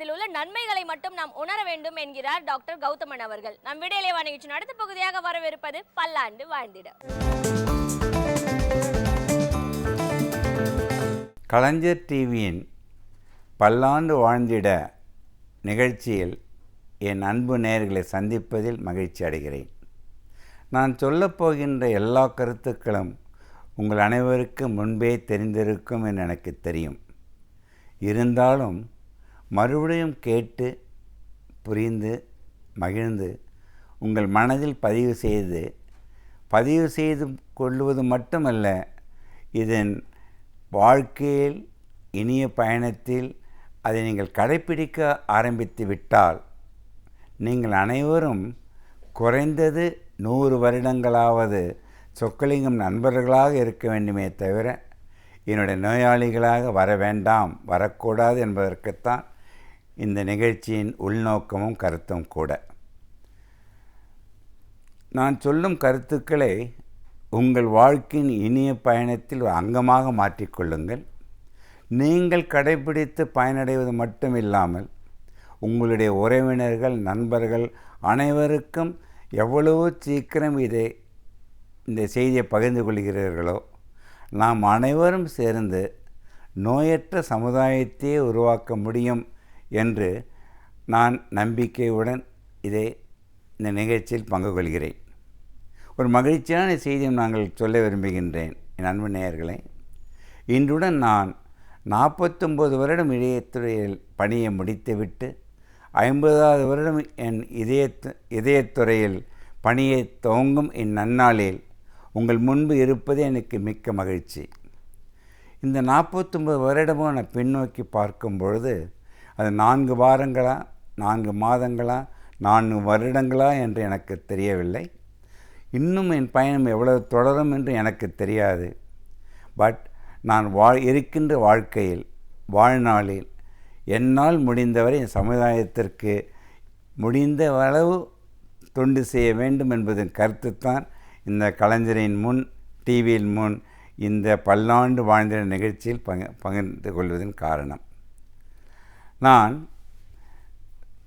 அதில் உள்ள நன்மைகளை மட்டும் நாம் உணர வேண்டும் என்கிறார் டாக்டர் கௌதமன் அவர்கள். நம் விடையிலே நிகழ்ச்சியின் அடுத்த பகுதியாக வரவிருப்பது பல்லாண்டு வாழ்ந்திட. கலைஞர் டிவியின் பல்லாண்டு வாழ்ந்திட நிகழ்ச்சியில் என் அன்பு நேயர்களை சந்திப்பதில் மகிழ்ச்சி அடைகிறேன். நான் சொல்லப்போகின்ற எல்லா கருத்துக்களும் உங்கள் அனைவருக்கும் முன்பே தெரிந்திருக்கும் என்று எனக்கு தெரியும். இருந்தாலும் மறுபடியும் கேட்டு புரிந்து மகிழ்ந்து உங்கள் மனதில் பதிவு செய்து கொள்வது மட்டுமல்ல, இதன் வாழ்க்கையில் இனிய பயணத்தில் அதை நீங்கள் கடைப்பிடிக்க ஆரம்பித்து விட்டால் நீங்கள் அனைவரும் குறைந்தது 100 வருடங்களாவது சொக்கலிங்கம் நண்பர்களாக இருக்க வேண்டுமே தவிர என்னுடைய நோயாளிகளாக வர வேண்டாம், வரக்கூடாது என்பதற்குத்தான் இந்த நிகழ்ச்சியின் உள்நோக்கமும் கருத்தும் கூட. நான் சொல்லும் கருத்துக்களை உங்கள் வாழ்க்கையின் இனிய பயணத்தில் ஒரு அங்கமாக மாற்றிக்கொள்ளுங்கள். நீங்கள் கடைபிடித்து பயனடைவது மட்டும் இல்லாமல் உங்களுடைய உறவினர்கள், நண்பர்கள் அனைவருக்கும் எவ்வளவோ சீக்கிரம் இந்த செய்தியை பகிர்ந்து கொள்கிறீர்களோ, நாம் அனைவரும் சேர்ந்து நோயற்ற சமுதாயத்தையே உருவாக்க முடியும் என்று நான் நம்பிக்கையுடன் இந்த நிகழ்ச்சியில் பங்கு கொள்கிறேன். ஒரு மகிழ்ச்சியான செய்தியும் நாங்கள் சொல்ல விரும்புகின்றேன் என் அன்பு நேயர்களே. இன்றுடன் நான் 49 வருடம் இதயத்துறையில் பணியை முடித்துவிட்டு 50வது வருடம் என் இதயத்துறையில் பணியை துவங்கும் இந்நன்னாளில் உங்கள் முன்பு இருப்பதே எனக்கு மிக்க மகிழ்ச்சி. இந்த 49 வருடமும் நான் பின்னோக்கி பார்க்கும் பொழுது அது 4 வாரங்களா, 4 மாதங்களா, 4 வருடங்களா என்று எனக்கு தெரியவில்லை. இன்னும் என் பயணம் எவ்வளவு தொடரும் என்று எனக்கு தெரியாது. பட் நான் இருக்கின்ற வாழ்க்கையில், வாழ்நாளில் என்னால் முடிந்தவரை என் சமுதாயத்திற்கு முடிந்த அளவு தொண்டு செய்ய வேண்டும் என்பதன் கருத்துத்தான் இந்த கலைஞரின் முன், டிவியின் முன் இந்த பல்லாண்டு வாழ்ந்திட நிகழ்ச்சியில் பகிர்ந்து கொள்வதன் காரணம். நான்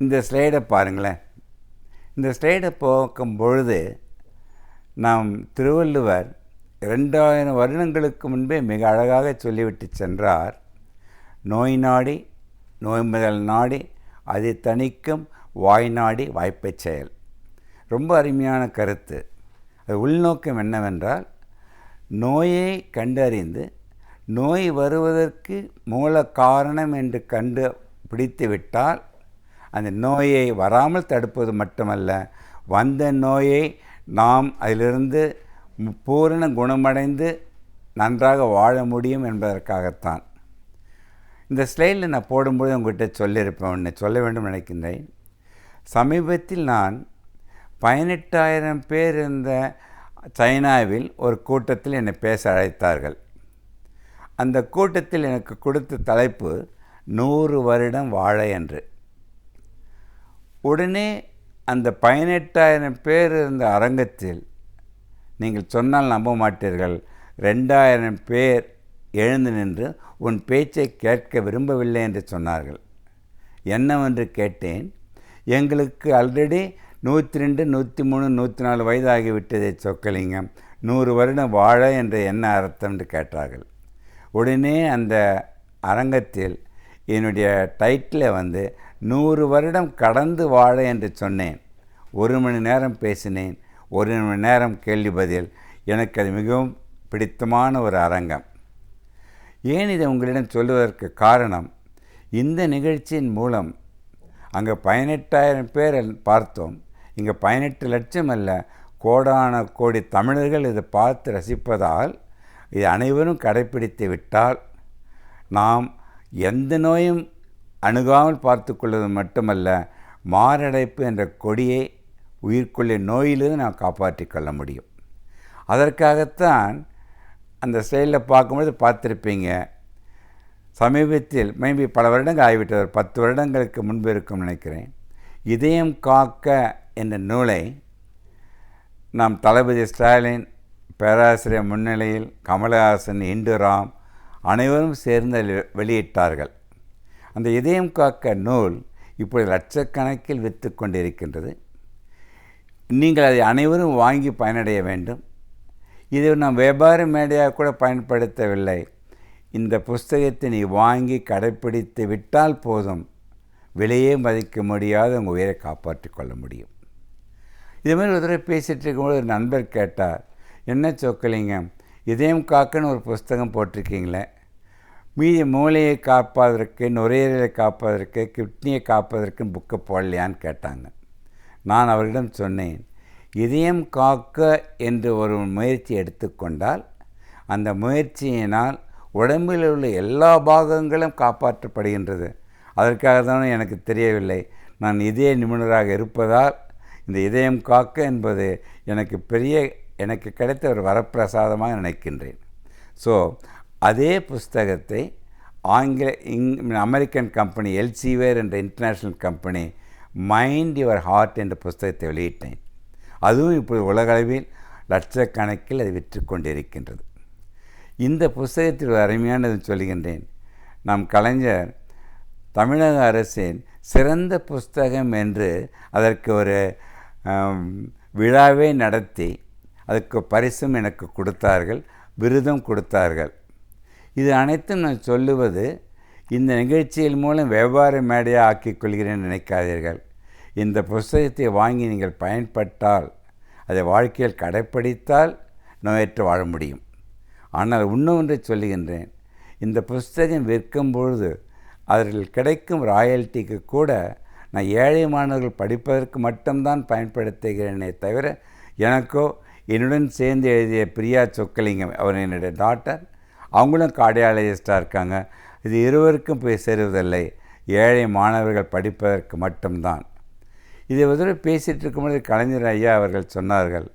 இந்த ஸ்லைடை பாருங்களேன். இந்த ஸ்லைடை பார்க்கும் பொழுது நாம் திருவள்ளுவர் 2000 வருடங்களுக்கு முன்பே மிக அழகாக சொல்லிவிட்டு சென்றார். நோய் நாடி நோய் முதல் நாடி அது தணிக்கும் வாய் நாடி வாய்ப்பை செயல். ரொம்ப அருமையான கருத்து. அது உள்நோக்கம் என்னவென்றால், நோயை கண்டறிந்து நோய் வருவதற்கு மூல காரணம் என்று பிடித்து விட்டால் அந்த நோயை வராமல் தடுப்பது மட்டுமல்ல, வந்த நோயை நாம் அதிலிருந்து பூரண குணமடைந்து நன்றாக வாழ முடியும் என்பதற்காகத்தான். இந்த ஸ்லைடில் நான் போடும்போது உங்கள்கிட்ட சொல்லியிருப்பேன், சொல்ல வேண்டும் நினைக்கின்றேன். சமீபத்தில் நான் 18,000 பேர் இருந்த சைனாவில் ஒரு கூட்டத்தில் என்னை பேச அழைத்தார்கள். அந்த கூட்டத்தில் எனக்கு கொடுத்த தலைப்பு 100 வருடம் வாழ என்று. உடனே அந்த 18,000 பேர் இருந்த அரங்கத்தில், நீங்கள் சொன்னால் நம்ப மாட்டீர்கள், 2,000 பேர் எழுந்து நின்று உன் பேச்சை கேட்க விரும்பவில்லை என்று சொன்னார்கள். என்னவென்று கேட்டேன். எங்களுக்கு ஆல்ரெடி 102, 103, 104 வயதாகிவிட்டதை சொக்கலிங்கம், 100 வருடம் வாழ என்ற என்ன அர்த்தம் என்று கேட்டார்கள். உடனே அந்த அரங்கத்தில் என்னுடைய டைட்டில் 100 வருடம் கடந்து வாழ என்று சொன்னேன். 1 மணி நேரம் பேசினேன், 1 மணி நேரம் கேள்வி பதில். எனக்கு அது மிகவும் பிடித்தமான ஒரு அரங்கம். ஏன் இதை உங்களிடம் சொல்வதற்கு காரணம், இந்த நிகழ்ச்சியின் மூலம் அங்கே 18,000 பேர் பார்த்தோம். இங்கே 18 லட்சம் அல்ல, கோடான கோடி தமிழர்கள் இதை பார்த்து ரசிப்பதால் இது அனைவரும் கடைப்பிடித்து விட்டால் நாம் எந்த நோயும் அணுகாமல் பார்த்து கொள்வது மட்டுமல்ல, மாரடைப்பு என்ற கொடியை உயிர்கொள்ளி நோயிலிருந்து நாம் காப்பாற்றி கொள்ள முடியும். அதற்காகத்தான் அந்த ஸ்டைலில் பார்க்கும்போது பார்த்துருப்பீங்க, சமீபத்தில் மேபி பல வருடங்கள் ஆகிவிட்டது, 10 வருடங்களுக்கு முன்பு இருக்கும் நினைக்கிறேன், இதயம் காக்க என்ற நூலை நாம் தளபதி ஸ்டாலின், பேராசிரியர் முன்னிலையில் கமலஹாசன், இந்துராம் அனைவரும் சேர்ந்து வெளியிட்டார்கள். அந்த இதயம் காக்க நூல் இப்பொழுது லட்சக்கணக்கில் விற்று கொண்டிருக்கின்றது. நீங்கள் அதை அனைவரும் வாங்கி பயனடைய வேண்டும். இது நான் வியாபார மேடையாக கூட பயன்படுத்தவில்லை. இந்த புஸ்தகத்தை நீ வாங்கி கடைப்பிடித்து விட்டால் போதும், விலையே மதிக்க முடியாத உங்கள் உயிரை காப்பாற்றிக் கொள்ள முடியும். இதுமாதிரி ஒரு தடவை பேசிகிட்டு இருக்கும்போது ஒரு நண்பர் கேட்டார், என்ன சொக்கலிங்கம், இதயம் காக்கன்னு ஒரு புஸ்தகம் போட்டிருக்கீங்களே, மீதி மூளையை காப்பதற்கு, நுரையீரலை காப்பதற்கு, கிட்னியை காப்பதற்குன்னு புக்கை போடலையான்னு கேட்டாங்க. நான் அவரிடம் சொன்னேன், இதயம் காக்க என்று ஒரு முயற்சி எடுத்துக்கொண்டால் அந்த முயற்சியினால் உடம்பில் உள்ள எல்லா பாகங்களும் காப்பாற்றப்படுகின்றது. அதற்காக தான் எனக்கு தெரியவில்லை. நான் இதய நிபுணராக இருப்பதால் இந்த இதயம் காக்க என்பது எனக்கு கிடைத்த ஒரு வரப்பிரசாதமாக நினைக்கின்றேன். ஸோ அதே புஸ்தகத்தை அமெரிக்கன் கம்பெனி எல்சீவியர் என்ற international company mind your heart என்ற புஸ்தகத்தை வெளியிட்டேன். அதுவும் இப்போது உலகளவில் லட்சக்கணக்கில் அது விற்று கொண்டிருக்கின்றது. இந்த புஸ்தகத்தில் ஒரு அருமையானது சொல்கின்றேன். நம் கலைஞர் தமிழக அரசின் சிறந்த புஸ்தகம் என்று அதற்கு ஒரு விழாவே நடத்தி அதுக்கு பரிசும் எனக்கு கொடுத்தார்கள், விருதும் கொடுத்தார்கள். இது அனைத்தும் நான் சொல்லுவது இந்த நிகழ்ச்சியின் மூலம் வியாபார மேடையாக ஆக்கிக் கொள்கிறேன் நினைக்காதீர்கள். இந்த புஸ்தகத்தை வாங்கி நீங்கள் பயன்பட்டால், அதை வாழ்க்கையில் கடைப்பிடித்தால் நோயற்று வாழ முடியும். ஆனால் இன்னொன்றை சொல்லுகின்றேன், இந்த புஸ்தகம் விற்கும் பொழுது அதில் கிடைக்கும் ராயல்ட்டிக்கு கூட நான் ஏழை மாணவர்கள் படிப்பதற்கு மட்டும்தான் பயன்படுத்துகிறேனே தவிர, எனக்கோ என்னுடன் சேர்ந்து எழுதிய பிரியா சொக்கலிங்கம், அவர் என்னுடைய டாக்டர், அவங்களும் கார்டியாலஜிஸ்டாக இருக்காங்க, இது இருவருக்கும் போய் சேருவதில்லை, ஏழை மாணவர்கள் படிப்பதற்கு மட்டும்தான். இதை ஒரு பேசிகிட்டு இருக்கும்போது கலைஞர் ஐயா அவர்கள் சொன்னார்கள்,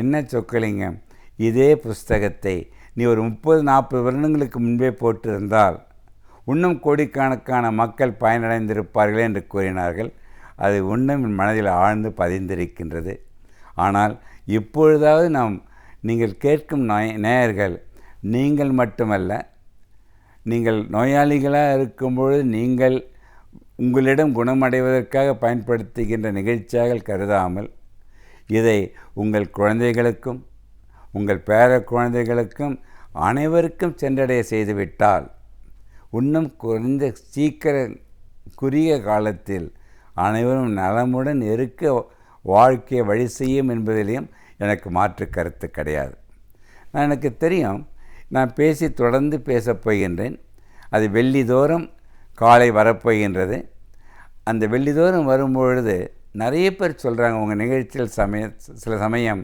என்ன சொக்கலிங்கம், இதே புஸ்தகத்தை நீ ஒரு 30-40 வருடங்களுக்கு முன்பே போட்டிருந்தால் இன்னும் கோடிக்கணக்கான மக்கள் பயனடைந்திருப்பார்களே என்று கூறினார்கள். அது இன்னும் என் மனதில் ஆழ்ந்து பதிந்திருக்கின்றது. ஆனால் இப்பொழுதாவது நீங்கள் கேட்கும் நேயர்கள் நீங்கள் மட்டுமல்ல, நீங்கள் நோயாளிகளாக இருக்கும்பொழுது நீங்கள் உங்களிடம் குணமடைவதற்காக பயன்படுத்துகின்ற நிகழ்ச்சியாக கருதாமல் இதை உங்கள் குழந்தைகளுக்கும் உங்கள் பேர குழந்தைகளுக்கும் அனைவருக்கும் சென்றடைய செய்துவிட்டால் இன்னும் குறுகிய காலத்தில் அனைவரும் நலமுடன் இருக்க வாழ்க்கையை வழி செய்யும் என்பதிலையும் எனக்கு மாற்று கருத்து கிடையாது. எனக்கு தெரியும், நான் தொடர்ந்து பேசப் போகின்றேன். அது வெள்ளிதோறும் காலை வரப்போகின்றது. அந்த வெள்ளிதோறும் வரும்பொழுது நிறைய பேர் சொல்கிறாங்க, உங்கள் நிகழ்ச்சியில் சில சமயம்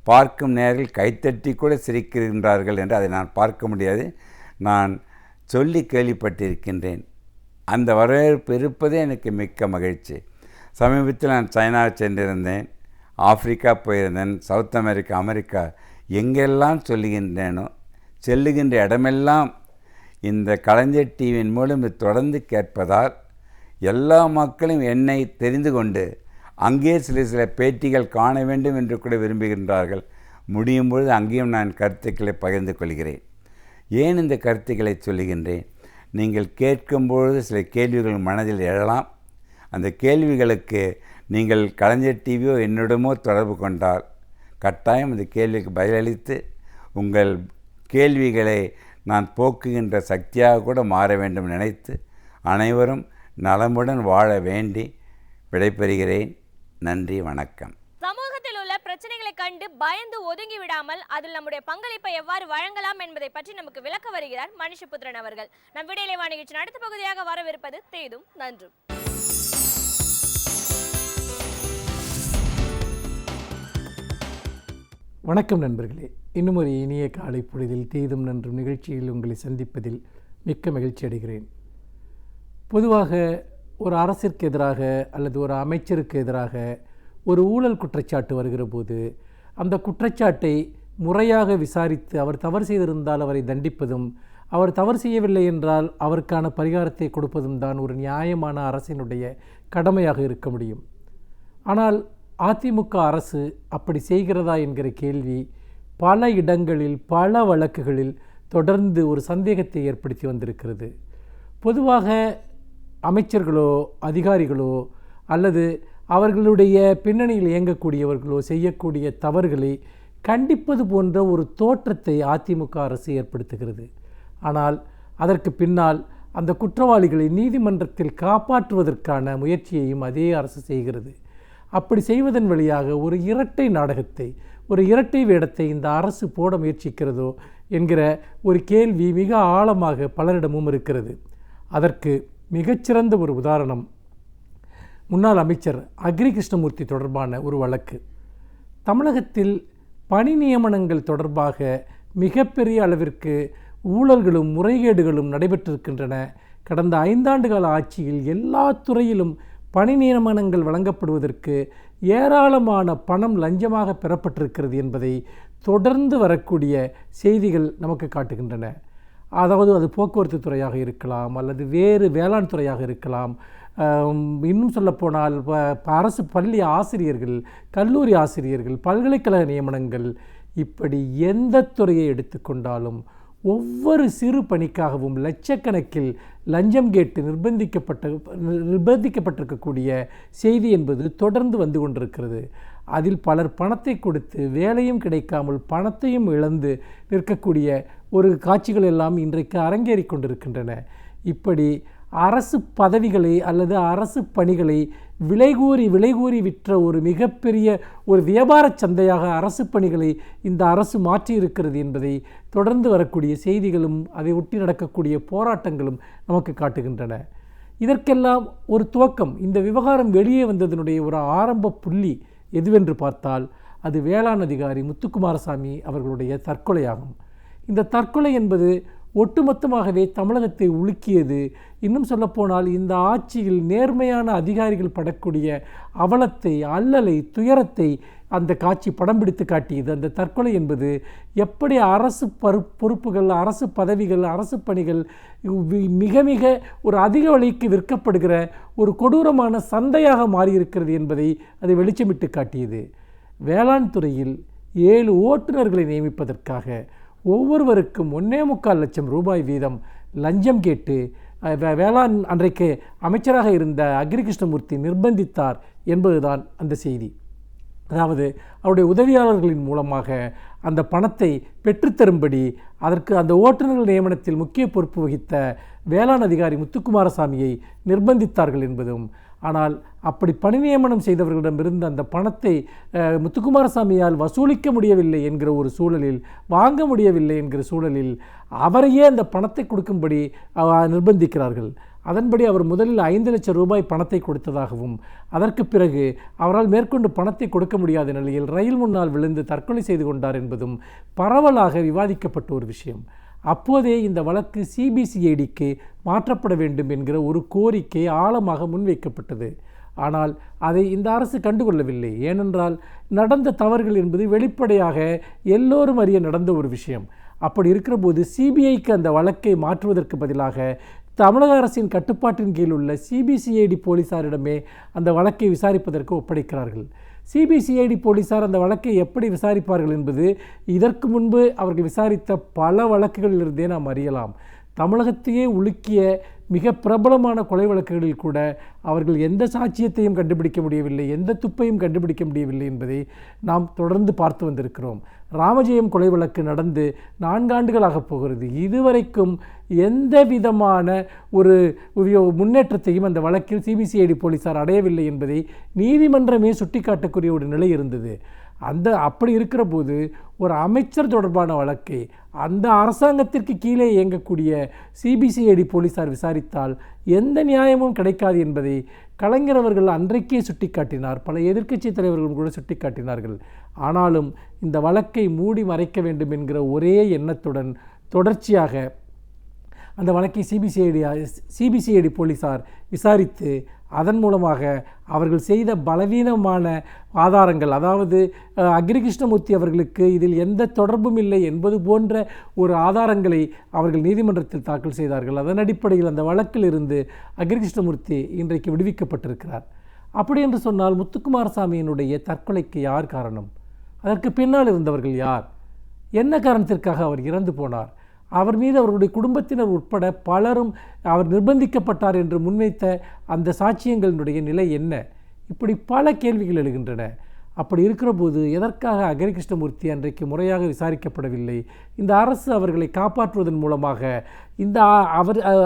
பார்க்கும் நேரில் கைத்தட்டி கூட சிரிக்கின்றார்கள் என்று. அதை நான் பார்க்க முடியாது, நான் சொல்லி கேள்விப்பட்டிருக்கின்றேன். அந்த வரவேற்பு இருப்பதே எனக்கு மிக்க மகிழ்ச்சி. சமீபத்தில் நான் சைனா சென்றிருந்தேன், ஆப்பிரிக்கா போயிருந்தேன், சவுத் அமெரிக்கா, எங்கெல்லாம் செல்லுகின்ற இடமெல்லாம் இந்த கலைஞர் டிவியின் மூலம் தொடர்ந்து கேட்பதால் எல்லா மக்களும் என்னை தெரிந்து கொண்டு அங்கே சில பேட்டிகள் காண வேண்டும் என்று கூட விரும்புகின்றார்கள். முடியும் பொழுது அங்கேயும் நான் கருத்துக்களை பகிர்ந்து கொள்கிறேன். ஏன் இந்த கருத்துக்களை சொல்லுகின்றேன், நீங்கள் கேட்கும்பொழுது சில கேள்விகள் மனதில் எழலாம். அந்த கேள்விகளுக்கு நீங்கள் கலைஞர் டிவியோ என்னிடமோ தொடர்பு கொண்டால் கட்டாயம் அந்த கேள்விக்கு பதிலளித்து உங்கள் கேள்விகளை நான் போக்குகின்ற சக்தியாக கூட மாற வேண்டும் நினைத்து அனைவரும் நலமுடன் வாழ வேண்டி விடைபெறுகிறேன். நன்றி, வணக்கம். சமூகத்தில் உள்ள பிரச்சனைகளை கண்டு பயந்து ஒதுங்கி விடாமல் அதில் நம்முடைய பங்களிப்பை எவ்வாறு வழங்கலாம் என்பதை பற்றி நமக்கு விளக்க வருகிறார் மனுஷபுத்திரன் அவர்கள். நம் விடையிலே நிகழ்ச்சியின் அடுத்த பகுதியாக வரவிருப்பது தேதும் நன்றும். வணக்கம் நண்பர்களே, இன்னும் ஒரு இனிய காலை பொழுதில் தேதும் நன்றும் நிகழ்ச்சியில் உங்களை சந்திப்பதில் மிக்க மகிழ்ச்சி அடைகிறேன். பொதுவாக ஒரு அரசிற்கு எதிராக அல்லது ஒரு அமைச்சருக்கு எதிராக ஒரு ஊழல் குற்றச்சாட்டு வருகிற போது அந்த குற்றச்சாட்டை முறையாக விசாரித்து அவர் தவறு செய்திருந்தால் அவரை தண்டிப்பதும், அவர் தவறு செய்யவில்லை என்றால் அவருக்கான பரிகாரத்தை கொடுப்பதும் தான் ஒரு நியாயமான அரசினுடைய கடமையாக இருக்க முடியும். ஆனால் அதிமுக அரசு அப்படி செய்கிறதா என்கிற கேள்வி பல இடங்களில் பல வழக்குகளில் தொடர்ந்து ஒரு சந்தேகத்தை ஏற்படுத்தி வந்திருக்கிறது. பொதுவாக அமைச்சர்களோ அதிகாரிகளோ அல்லது அவர்களுடைய பின்னணியில் இயங்கக்கூடியவர்களோ செய்யக்கூடிய தவறுகளை கண்டிப்பது போன்ற ஒரு தோற்றத்தை அதிமுக அரசு ஏற்படுத்துகிறது. ஆனால் அதற்கு பின்னால் அந்த குற்றவாளிகளை நீதிமன்றத்தில் காப்பாற்றுவதற்கான முயற்சியையும் அதே அரசு செய்கிறது. அப்படி செய்வதன் வழியாக ஒரு இரட்டை நாடகத்தை, ஒரு இரட்டை வேடத்தை இந்த அரசு போட முயற்சிக்கிறதோ என்கிற ஒரு கேள்வி மிக ஆழமாக பலரிடமும் இருக்கிறது. அதற்கு மிகச்சிறந்த ஒரு உதாரணம் முன்னாள் அமைச்சர் அக்ரி கிருஷ்ணமூர்த்தி தொடர்பான ஒரு வழக்கு. தமிழகத்தில் பணி நியமனங்கள் தொடர்பாக மிகப்பெரிய அளவிற்கு ஊழல்களும் முறைகேடுகளும் நடைபெற்றிருக்கின்றன. கடந்த 5 ஆண்டு கால ஆட்சியில் எல்லா துறையிலும் பணி நியமனங்கள் வழங்கப்படுவதற்கு ஏராளமான பணம் லஞ்சமாக பெறப்பட்டிருக்கிறது என்பதை தொடர்ந்து வரக்கூடிய செய்திகள் நமக்கு காட்டுகின்றன. அதாவது அது போக்குவரத்து துறையாக இருக்கலாம், அல்லது வேறு வேளாண் துறையாக இருக்கலாம். இன்னும் சொல்லப்போனால் அரசு பள்ளி ஆசிரியர்கள், கல்லூரி ஆசிரியர்கள், பல்கலைக்கழக நியமனங்கள், இப்படி எந்த துறையை எடுத்துக்கொண்டாலும் ஒவ்வொரு சிறு பணிக்காகவும் லட்சக்கணக்கில் லஞ்சம் கேட்டு நிர்பந்திக்கப்பட்டிருக்கக்கூடிய செய்தி என்பது தொடர்ந்து வந்து கொண்டிருக்கிறது. அதில் பலர் பணத்தை கொடுத்து வேலையும் கிடைக்காமல் பணத்தையும் இழந்து நிற்கக்கூடிய ஒரு காட்சிகள் எல்லாம் இன்றைக்கு அரங்கேறி கொண்டிருக்கின்றன. இப்படி அரசு பதவிகளை அல்லது அரசு பணிகளை விலை கூறி விற்ற ஒரு மிகப்பெரிய ஒரு வியாபார சந்தையாக அரசு பணிகளை இந்த அரசு மாற்றியிருக்கிறது என்பதை தொடர்ந்து வரக்கூடிய செய்திகளும் அதை ஒட்டி நடக்கக்கூடிய போராட்டங்களும் நமக்கு காட்டுகின்றன. இதற்கெல்லாம் ஒரு துவக்கம், இந்த விவகாரம் வெளியே வந்ததனுடைய ஒரு ஆரம்ப புள்ளி எதுவென்று பார்த்தால் அது வேளாண் அதிகாரி முத்துக்குமாரசாமி அவர்களுடைய தற்கொலையாகும். இந்த தற்கொலை என்பது ஒட்டுமொத்தமாகவே தமிழகத்தை உலுக்கியது. இன்னும் சொல்லப்போனால் இந்த ஆட்சியில் நேர்மையான அதிகாரிகள் படக்கூடிய அவலத்தை, அல்லலை, துயரத்தை அந்த காட்சி படம் பிடித்து காட்டியது. அந்த தற்கொலை என்பது எப்படி அரசு பொறுப்புகள், அரசு பதவிகள், அரசு பணிகள் மிக மிக ஒரு அதிக விலைக்கு விற்கப்படுகிற ஒரு கொடூரமான சந்தையாக மாறியிருக்கிறது என்பதை அது வெளிச்சமிட்டு காட்டியது. வேளாண் துறையில் 7 ஓட்டுநர்களை நியமிப்பதற்காக ஒவ்வொருவருக்கும் 1.25 லட்சம் ரூபாய் வீதம் லஞ்சம் கேட்டு வேளாண் அன்றைக்கு அமைச்சராக இருந்த அக்ரி கிருஷ்ணமூர்த்தி நிர்பந்தித்தார் என்பதுதான் அந்த செய்தி. அதாவது அவருடைய உதவியாளர்களின் மூலமாக அந்த பணத்தை பெற்றுத்தரும்படி அதற்கு அந்த ஓட்டுநர்கள் நியமனத்தில் முக்கிய பொறுப்பு வகித்த வேளாண் அதிகாரி முத்துக்குமாரசாமியை நிர்பந்தித்தார்கள் என்பதும், ஆனால் அப்படி பணி நியமனம் செய்தவர்களிடமிருந்து அந்த பணத்தை முத்துக்குமாரசாமியால் வசூலிக்க முடியவில்லை என்கிற ஒரு சூழலில், வாங்க முடியவில்லை என்கிற சூழலில் அவரையே அந்த பணத்தை கொடுக்கும்படி நிர்பந்திக்கிறார்கள். அதன்படி அவர் முதலில் 5 லட்சம் ரூபாய் பணத்தை கொடுத்ததாகவும், அதற்கு பிறகு அவரால் மேற்கொண்டு பணத்தை கொடுக்க முடியாத நிலையில் ரயில் முன்னால் விழுந்து தற்கொலை செய்து கொண்டார் என்பதும் பரவலாக விவாதிக்கப்பட்ட ஒரு விஷயம். அப்போதே இந்த வழக்கு சிபிசிஐடிக்கு மாற்றப்பட வேண்டும் என்கிற ஒரு கோரிக்கை ஆழமாக முன்வைக்கப்பட்டது. ஆனால் அதை இந்த அரசு கண்டுகொள்ளவில்லை. ஏனென்றால் நடந்த தவறுகள் என்பது வெளிப்படையாக எல்லோரும் அறிய நடந்த ஒரு விஷயம். அப்படி இருக்கிற போது சிபிஐக்கு அந்த வழக்கை மாற்றுவதற்கு பதிலாக தமிழக அரசின் கட்டுப்பாட்டின் கீழ் உள்ள சிபிசிஐடி போலீசாரிடமே அந்த வழக்கை விசாரிப்பதற்கு ஒப்படைக்கிறார்கள். சிபிசிஐடி போலீசார் அந்த வழக்கை எப்படி விசாரிப்பார்கள் என்பது இதற்கு முன்பு அவர்கள் விசாரித்த பல வழக்குகளிலிருந்தே நாம் அறியலாம். தமிழகத்தையே உலுக்கிய மிக பிரபலமான கொலை வழக்குகளில் கூட அவர்கள் எந்த சாட்சியத்தையும் கண்டுபிடிக்க முடியவில்லை, எந்த துப்பையும் கண்டுபிடிக்க முடியவில்லை என்பதை நாம் தொடர்ந்து பார்த்து வந்திருக்கிறோம். ராமஜெயம் கொலை வழக்கு நடந்து 4 ஆண்டுகளாக போகிறது. இதுவரைக்கும் எந்த விதமான ஒரு முன்னேற்றத்தையும் அந்த வழக்கில் சிபிசிஐடி போலீசார் அடையவில்லை என்பதை நீதிமன்றமே சுட்டிக்காட்டக்கூடிய ஒரு நிலை இருந்தது. அப்படி இருக்கிற போது ஒரு அமைச்சர் தொடர்பான வழக்கை அந்த அரசாங்கத்திற்கு கீழே இயங்கக்கூடிய சிபிசிஐடி போலீசார் விசாரித்தால் எந்த நியாயமும் கிடைக்காது என்பதை கலைஞர் அவர்கள் அன்றைக்கே சுட்டிக்காட்டினார். பல எதிர்க்கட்சி தலைவர்களும் கூட சுட்டிக்காட்டினார்கள். ஆனாலும் இந்த வழக்கை மூடி மறைக்க வேண்டும் என்கிற ஒரே எண்ணத்துடன் தொடர்ச்சியாக அந்த வழக்கை சிபிசிஐடி போலீசார் விசாரித்து அதன் மூலமாக அவர்கள் செய்த பலவீனமான ஆதாரங்கள், அதாவது அக்ரி கிருஷ்ணமூர்த்தி அவர்களுக்கு இதில் எந்த தொடர்பும் இல்லை என்பது போன்ற ஒரு ஆதாரங்களை அவர்கள் நீதிமன்றத்தில் தாக்கல் செய்தார்கள். அதன் அடிப்படையில் அந்த வழக்கில் இருந்து அக்ரி கிருஷ்ணமூர்த்தி இன்றைக்கு விடுவிக்கப்பட்டிருக்கிறார். அப்படி என்று சொன்னால் முத்துக்குமாரசாமியினுடைய தற்கொலைக்கு யார் காரணம்? அதற்கு பின்னால் இருந்தவர்கள் யார்? என்ன காரணத்திற்காக அவர் இறந்து போனார்? அவர் மீது அவர்களுடைய குடும்பத்தினர் உட்பட பலரும் அவர் நிர்பந்திக்கப்பட்டார் என்று முன்வைத்த அந்த சாட்சியங்களினுடைய நிலை என்ன? இப்படி பல கேள்விகள் எழுகின்றன. அப்படி இருக்கிற போது எதற்காக அக்னி கிருஷ்ணமூர்த்தி அன்றைக்கு முறையாக விசாரிக்கப்படவில்லை? இந்த அரசு அவர்களை காப்பாற்றுவதன் மூலமாக இந்த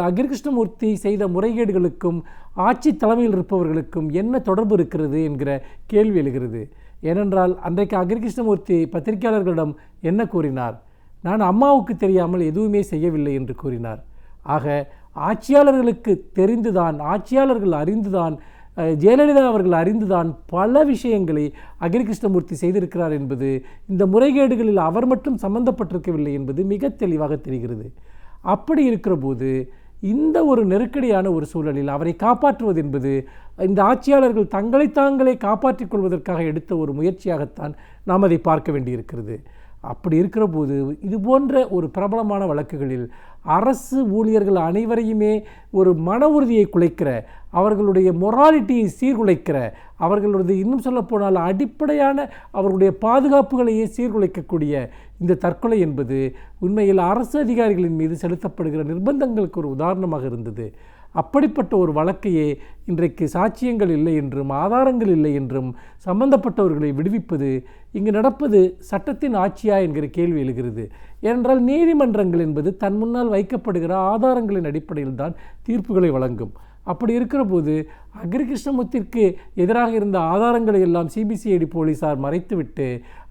அக்னி கிருஷ்ணமூர்த்தி செய்த முறைகேடுகளுக்கும் ஆட்சி தலைமையில் இருப்பவர்களுக்கும் என்ன தொடர்பு இருக்கிறது என்கிற கேள்வி எழுகிறது. ஏனென்றால் அன்றைக்கு அக்னி கிருஷ்ணமூர்த்தி பத்திரிகையாளர்களிடம் என்ன கூறினார்? நான் அம்மாவுக்கு தெரியாமல் எதுவுமே செய்யவில்லை என்று கூறினார். ஆக ஆட்சியாளர்களுக்கு தெரிந்துதான், ஆட்சியாளர்கள் அறிந்துதான், ஜெயலலிதா அவர்கள் அறிந்துதான் பல விஷயங்களை அக்னி கிருஷ்ணமூர்த்தி செய்திருக்கிறார் என்பது, இந்த முறைகேடுகளில் அவர் மட்டும் சம்பந்தப்பட்டிருக்கவில்லை என்பது மிக தெளிவாக தெரிகிறது. அப்படி இருக்கிற போது இந்த ஒரு நெருக்கடியான ஒரு சூழலில் அவரை காப்பாற்றுவது என்பது இந்த ஆட்சியாளர்கள் தங்களை தாங்களே காப்பாற்றிக் கொள்வதற்காக எடுத்த ஒரு முயற்சியாகத்தான் நாம் அதை பார்க்க வேண்டியிருக்கிறது. அப்படி இருக்கிற போது இது போன்ற ஒரு பிரபலமான வழக்குகளில் அரசு ஊழியர்கள் அனைவரையுமே ஒரு மன உறுதியை குலைக்கிற, அவர்களுடைய மொராலிட்டியை சீர்குலைக்கிற, அவர்களுடைய இன்னும் சொல்லப்போனால் அடிப்படையான அவர்களுடைய பாதுகாப்புகளையே சீர்குலைக்கக்கூடிய இந்த தற்கொலை என்பது உண்மையில் அரசு அதிகாரிகளின் மீது செலுத்தப்படுகிற நிர்பந்தங்களுக்கு ஒரு உதாரணமாக இருந்தது. அப்படிப்பட்ட ஒரு வழக்கையே இன்றைக்கு சாட்சியங்கள் இல்லை என்றும் ஆதாரங்கள் இல்லை என்றும் சம்பந்தப்பட்டவர்களை விடுவிப்பது, இங்கு நடப்பது சட்டத்தின் ஆட்சியா என்கிற கேள்வி எழுகிறது. ஏனென்றால் நீதிமன்றங்கள் என்பது தன் முன்னால் வைக்கப்படுகிற ஆதாரங்களின் அடிப்படையில் தான் தீர்ப்புகளை வழங்கும். அப்படி இருக்கிற போது அக்னி கிருஷ்ணமூர்த்திக்கு எதிராக இருந்த ஆதாரங்களை எல்லாம் சிபிசிஐடி போலீஸார் மறைத்துவிட்டு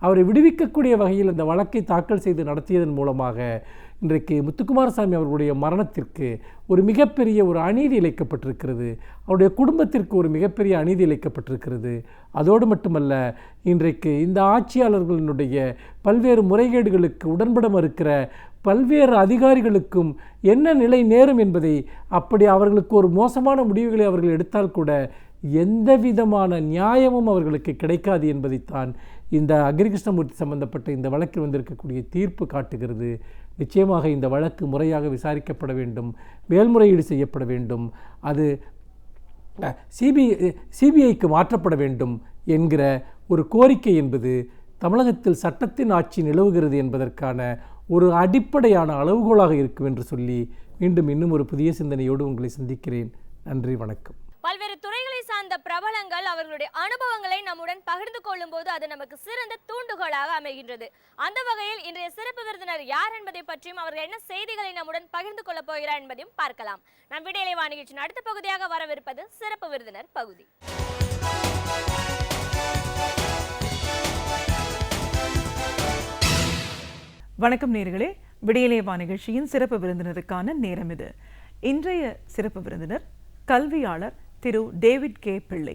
அவரை விடுவிக்கக்கூடிய வகையில் அந்த வழக்கை தாக்கல் செய்து நடத்தியதன் மூலமாக இன்றைக்கு முத்துக்குமாரசாமி அவர்களுடைய மரணத்திற்கு ஒரு மிகப்பெரிய ஒரு அநீதி இழைக்கப்பட்டிருக்கிறது. அவருடைய குடும்பத்திற்கு ஒரு மிகப்பெரிய அநீதி இழைக்கப்பட்டிருக்கிறது. அதோடு மட்டுமல்ல, இன்றைக்கு இந்த ஆட்சியாளர்களினுடைய பல்வேறு முறைகேடுகளுக்கு உடன்பட மறுக்கிற பல்வேறு அதிகாரிகளுக்கும் என்ன நிலை நேரும் என்பதை, அப்படி அவர்களுக்கு ஒரு மோசமான முடிவுகளை அவர்கள் எடுத்தால் கூட எந்த விதமான நியாயமும் அவர்களுக்கு கிடைக்காது என்பதைத்தான் இந்த அக்னி கிருஷ்ணமூர்த்தி சம்பந்தப்பட்ட இந்த வழக்கில் வந்திருக்கக்கூடிய தீர்ப்பு காட்டுகிறது. நிச்சயமாக இந்த வழக்கு முறையாக விசாரிக்கப்பட வேண்டும், மேல்முறையீடு செய்யப்பட வேண்டும், அது சிபிஐக்கு மாற்றப்பட வேண்டும் என்கிற ஒரு கோரிக்கை என்பது தமிழகத்தில் சட்டத்தின் ஆட்சி நிலவுகிறது என்பதற்கான ஒரு அடிப்படையான அளவுகோலாக இருக்கும் என்று சொல்லி மீண்டும் இன்னும் ஒரு புதிய சிந்தனையோடு உங்களை சந்திக்கிறேன். நன்றி, வணக்கம். பல்வேறு துறைகளை சார்ந்த பிரபலங்கள் அவர்களுடைய அனுபவங்களை நம்முடன் பகிர்ந்து கொள்ளும் போது அது நமக்கு சிறந்த தூண்டுகோலாக அமைகின்றது. அந்த வகையில் இன்றைய சிறப்பு விருந்தினர் யார் என்பதை பற்றியும் அவர்கள் என்ன செய்திகளை நம்முடன் பகிர்ந்து கொள்ளப் போகிறார் என்பதையும் பார்க்கலாம். நம் விடையிலே வாணிகிச்சின் அடுத்த பகுதியாக வரவிருப்பது சிறப்பு விருந்தினர் பகுதி. வணக்கம் நேயர்களே, விடியலேவா நிகழ்ச்சியின் சிறப்பு விருந்தினருக்கான நேரம் இது. இன்றைய சிறப்பு விருந்தினர் கல்வியாளர் திரு டேவிட் கே பிள்ளை.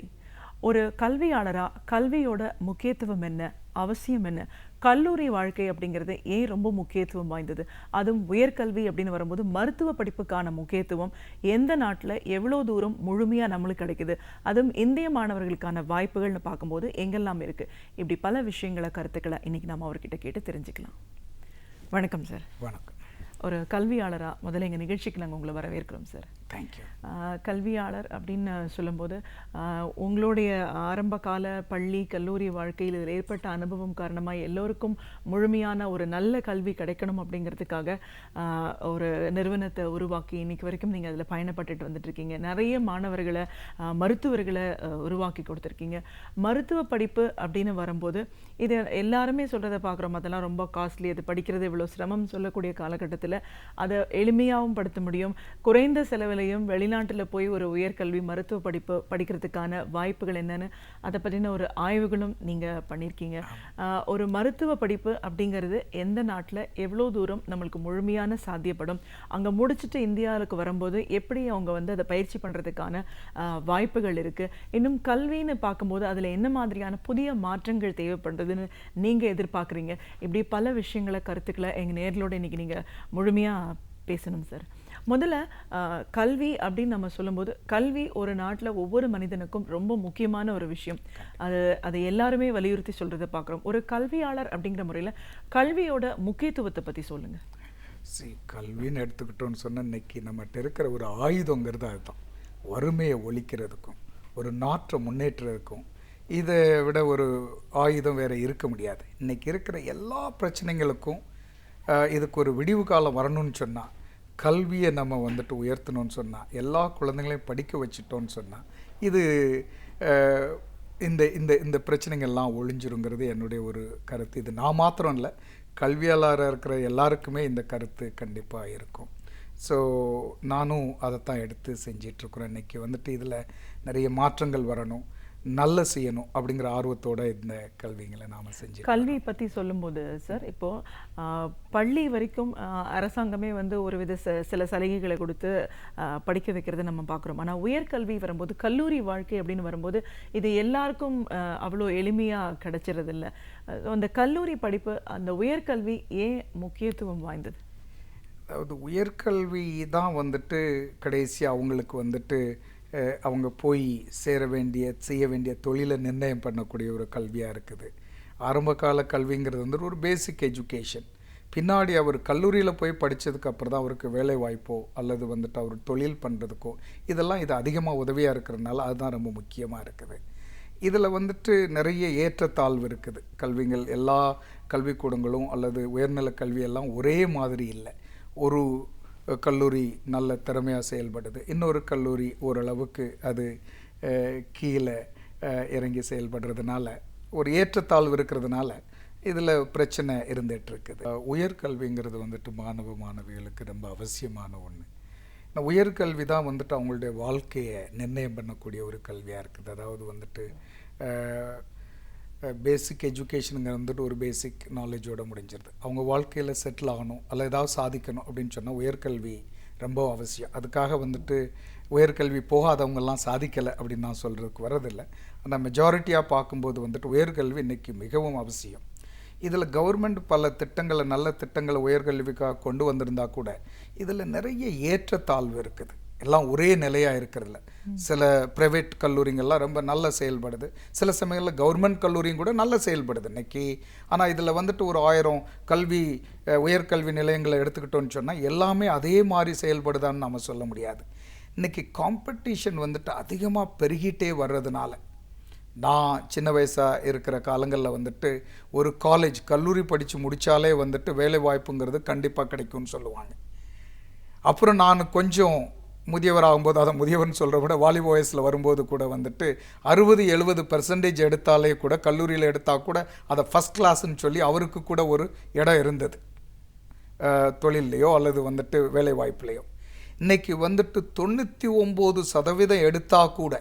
ஒரு கல்வியாளராக கல்வியோட முக்கியத்துவம் என்ன, அவசியம் என்ன, கல்லூரி வாழ்க்கை அப்படிங்கிறது ஏன் ரொம்ப முக்கியத்துவம் வாய்ந்தது, அதுவும் உயர்கல்வி அப்படின்னு வரும்போது மருத்துவ படிப்புக்கான முக்கியத்துவம் எந்த நாட்டில் எவ்வளோ தூரம் முழுமையாக நம்மளுக்கு கிடைக்குது, அதுவும் இந்திய மாணவர்களுக்கான வாய்ப்புகள்னு பார்க்கும்போது எங்கெல்லாம் இருக்குது, இப்படி பல விஷயங்களை கருத்துக்களை இன்றைக்கி நம்ம அவர்கிட்ட கேட்டு தெரிஞ்சுக்கலாம். வணக்கம் சார். வணக்கம். ஒரு கல்வியாளராக முதல்ல எங்கள் நிகழ்ச்சிக்கு நாங்கள் உங்களை வரவேற்கிறோம் சார். தேங்க்யூ. கல்வியாளர் அப்படின்னு சொல்லும்போது உங்களுடைய ஆரம்ப கால பள்ளி கல்லூரி வாழ்க்கையில் இதில் ஏற்பட்ட அனுபவம் காரணமாக எல்லோருக்கும் முழுமையான ஒரு நல்ல கல்வி கிடைக்கணும் அப்படிங்கிறதுக்காக ஒரு நிறுவனத்தை உருவாக்கி இன்னைக்கு வரைக்கும் நீங்கள் அதில் பயணப்பட்டுட்டு வந்துட்டுருக்கீங்க. நிறைய மாணவர்களை மருத்துவர்களை உருவாக்கி கொடுத்துருக்கீங்க. மருத்துவ படிப்பு அப்படின்னு வரும்போது இது எல்லாருமே சொல்கிறத பார்க்குறோம், அதெல்லாம் ரொம்ப காஸ்ட்லி, அது படிக்கிறது இவ்வளோ சிரமம் சொல்லக்கூடிய காலகட்டத்தில் அதை எளிமையாகவும் படுத்த முடியும், குறைந்த செலவில் வெளிநாட்டில் போய் ஒரு உயர்கல்வி மருத்துவ படிப்பு படிக்கிறதுக்கான வாய்ப்புகள் என்னன்னு அதை பற்றின ஒரு ஆய்வுகளும் நீங்கள் பண்ணியிருக்கீங்க. ஒரு மருத்துவ படிப்பு அப்படிங்கிறது எந்த நாட்டில் எவ்வளோ தூரம் நம்மளுக்கு முழுமையான சாத்தியப்படும், அங்கே முடிச்சுட்டு இந்தியாவுக்கு வரும்போது எப்படி அவங்க அதை பயிற்சி பண்ணுறதுக்கான வாய்ப்புகள் இருக்குது, இன்னும் கல்வின்னு பார்க்கும்போது அதில் என்ன மாதிரியான புதிய மாற்றங்கள் தேவைப்படுறதுன்னு நீங்கள் எதிர்பார்க்குறீங்க, இப்படி பல விஷயங்களை கருத்துக்களை எங்கள் நேர்களோட இன்றைக்கி நீங்கள் முழுமையாக பேசணும் சார். முதல்ல கல்வி அப்படின்னு நம்ம சொல்லும்போது கல்வி ஒரு நாட்டில் ஒவ்வொரு மனிதனுக்கும் ரொம்ப முக்கியமான ஒரு விஷயம். அதை எல்லாருமே வலியுறுத்தி சொல்கிறத பார்க்குறோம். ஒரு கல்வியாளர் அப்படிங்கிற முறையில் கல்வியோட முக்கியத்துவத்தை பற்றி சொல்லுங்கள். கல்வின்னு எடுத்துக்கிட்டோன்னு சொன்னால் இன்னைக்கு நம்மகிட்ட இருக்கிற ஒரு ஆயுதங்கிறது அதுதான். வறுமையை ஒழிக்கிறதுக்கும் ஒரு நாட்டை முன்னேற்றுறதுக்கும் இதை விட ஒரு ஆயுதம் வேறு இருக்க முடியாது. இன்றைக்கி இருக்கிற எல்லா பிரச்சனைகளுக்கும் இதுக்கு ஒரு விடிவு காலம் வரணும்னு சொன்னால், கல்வியை நம்ம வந்துட்டு உயர்த்தணும்னு சொன்னால், எல்லா குழந்தைங்களையும் படிக்க வச்சிட்டோன்னு சொன்னால், இது இந்த இந்த இந்த பிரச்சனைகள்லாம் ஒழிஞ்சிருங்கிறது என்னுடைய ஒரு கருத்து. இது நான் மாத்திரம் இல்லை, கல்வியாளராக இருக்கிற எல்லாருக்குமே இந்த கருத்து கண்டிப்பாக இருக்கும். ஸோ நானும் அதைத்தான் எடுத்து செஞ்சிட்ருக்குறேன். இன்றைக்கி வந்துட்டு இதில் நிறைய மாற்றங்கள் வரணும், நல்ல செய்யணும் அப்படிங்கிற ஆர்வத்தோடு இந்த கல்விங்களை நாம் செஞ்சு. கல்வி பற்றி சொல்லும்போது சார், இப்போது பள்ளி வரைக்கும் அரசாங்கமே வந்து ஒரு வித சில சலுகைகளை கொடுத்து படிக்க வைக்கிறத நம்ம பார்க்குறோம். ஆனால் உயர்கல்வி வரும்போது, கல்லூரி வாழ்க்கை அப்படின்னு வரும்போது இது எல்லாருக்கும் அவ்வளோ எளிமையாக கிடைச்சிறதில்ல. அந்த கல்லூரி படிப்பு, அந்த உயர்கல்வி ஏன் முக்கியத்துவம் வாய்ந்தது? அதாவது உயர்கல்வி தான் வந்துட்டு கடைசி அவங்களுக்கு வந்துட்டு அவங்க போய் செய்ய வேண்டிய தொழிலை நிர்ணயம் பண்ணக்கூடிய ஒரு கல்வியாக இருக்குது. ஆரம்பகால கல்விங்கிறது வந்துட்டு ஒரு பேசிக் எஜுகேஷன். பின்னாடி அவர் கல்லூரியில் போய் படித்ததுக்கு அப்புறம் தான் அவருக்கு வேலை வாய்ப்போ அல்லது வந்துட்டு அவர் தொழில் பண்ணுறதுக்கோ இதெல்லாம் இது அதிகமாக உதவியாக இருக்கிறதுனால அதுதான் ரொம்ப முக்கியமாக இருக்குது. இதில் வந்துட்டு நிறைய ஏற்றத்தாழ்வு இருக்குது. கல்விகள் எல்லா கல்விக்கூடங்களும் அல்லது உயர்நிலை கல்வியெல்லாம் ஒரே மாதிரி இல்லை. ஒரு கல்லூரி நல்ல திறமையாக செயல்படுது, இன்னொரு கல்லூரி ஓரளவுக்கு அது கீழே இறங்கி செயல்படுறதுனால ஒரு ஏற்றத்தாழ்வு இருக்கிறதுனால இதில் பிரச்சனை இருந்துகிட்ருக்குது. உயர்கல்விங்கிறது வந்துட்டு மாணவ மாணவிகளுக்கு ரொம்ப அவசியமான ஒன்று. இந்த உயர்கல்வி தான் வந்துட்டு அவங்களுடைய வாழ்க்கையை நிர்ணயம் பண்ணக்கூடிய ஒரு கல்வியாக இருக்குது. அதாவது வந்துட்டு பேசிக் எஜுகேஷனுங்க வந்துட்டு ஒரு பேசிக் நாலேஜோடு முடிஞ்சிருது. அவங்க வாழ்க்கையில் செட்டில் ஆகணும் அல்ல ஏதாவது சாதிக்கணும் அப்படின்னு சொன்னால் உயர்கல்வி ரொம்ப அவசியம். அதுக்காக வந்துட்டு உயர்கல்வி போகாதவங்கெல்லாம் சாதிக்கலை அப்படின்னு நான் சொல்கிறதுக்கு வரதில்லை. ஆனால் மெஜாரிட்டியாக பார்க்கும்போது வந்துட்டு உயர்கல்வி இன்றைக்கி மிகவும் அவசியம். இதில் கவர்மெண்ட் பல திட்டங்களை, நல்ல திட்டங்களை உயர்கல்விக்காக கொண்டு வந்திருந்தால் கூட இதில் நிறைய ஏற்றத்தாழ்வு இருக்குது. எல்லாம் ஒரே நிலையாக இருக்கிறதில்ல. சில ப்ரைவேட் கல்லூரிங்கள்லாம் ரொம்ப நல்லா செயல்படுது, சில சமயங்களில் கவர்மெண்ட் கல்லூரியும் கூட நல்லா செயல்படுது இன்றைக்கி. ஆனால் இதில் வந்துட்டு ஒரு 1000 உயர்கல்வி நிலையங்களை எடுத்துக்கிட்டோன்னு சொன்னால் எல்லாமே அதே மாதிரி செயல்படுதான்னு நம்ம சொல்ல முடியாது. இன்றைக்கி காம்படிஷன் வந்துட்டு அதிகமாக பெருகிட்டே வர்றதுனால, நான் சின்ன வயசாக இருக்கிற காலங்களில் வந்துட்டு ஒரு கல்லூரி படித்து முடித்தாலே வந்துட்டு வேலை வாய்ப்புங்கிறது கண்டிப்பாக கிடைக்கும்னு சொல்லுவாங்க. அப்புறம் நான் கொஞ்சம் முதியவராகும்போது, அதை முதியவர்னு சொல்கிற விட வாலிப வயசில் வரும்போது கூட வந்துட்டு 60-70% எடுத்தாலே கூட, கல்லூரியில் எடுத்தால் கூட அதை ஃபஸ்ட் கிளாஸ்ன்னு சொல்லி அவருக்கு கூட ஒரு இடம் இருந்தது தொழில்லையோ அல்லது வந்துட்டு வேலை வாய்ப்புலையோ. இன்றைக்கி வந்துட்டு 99% எடுத்தால் கூட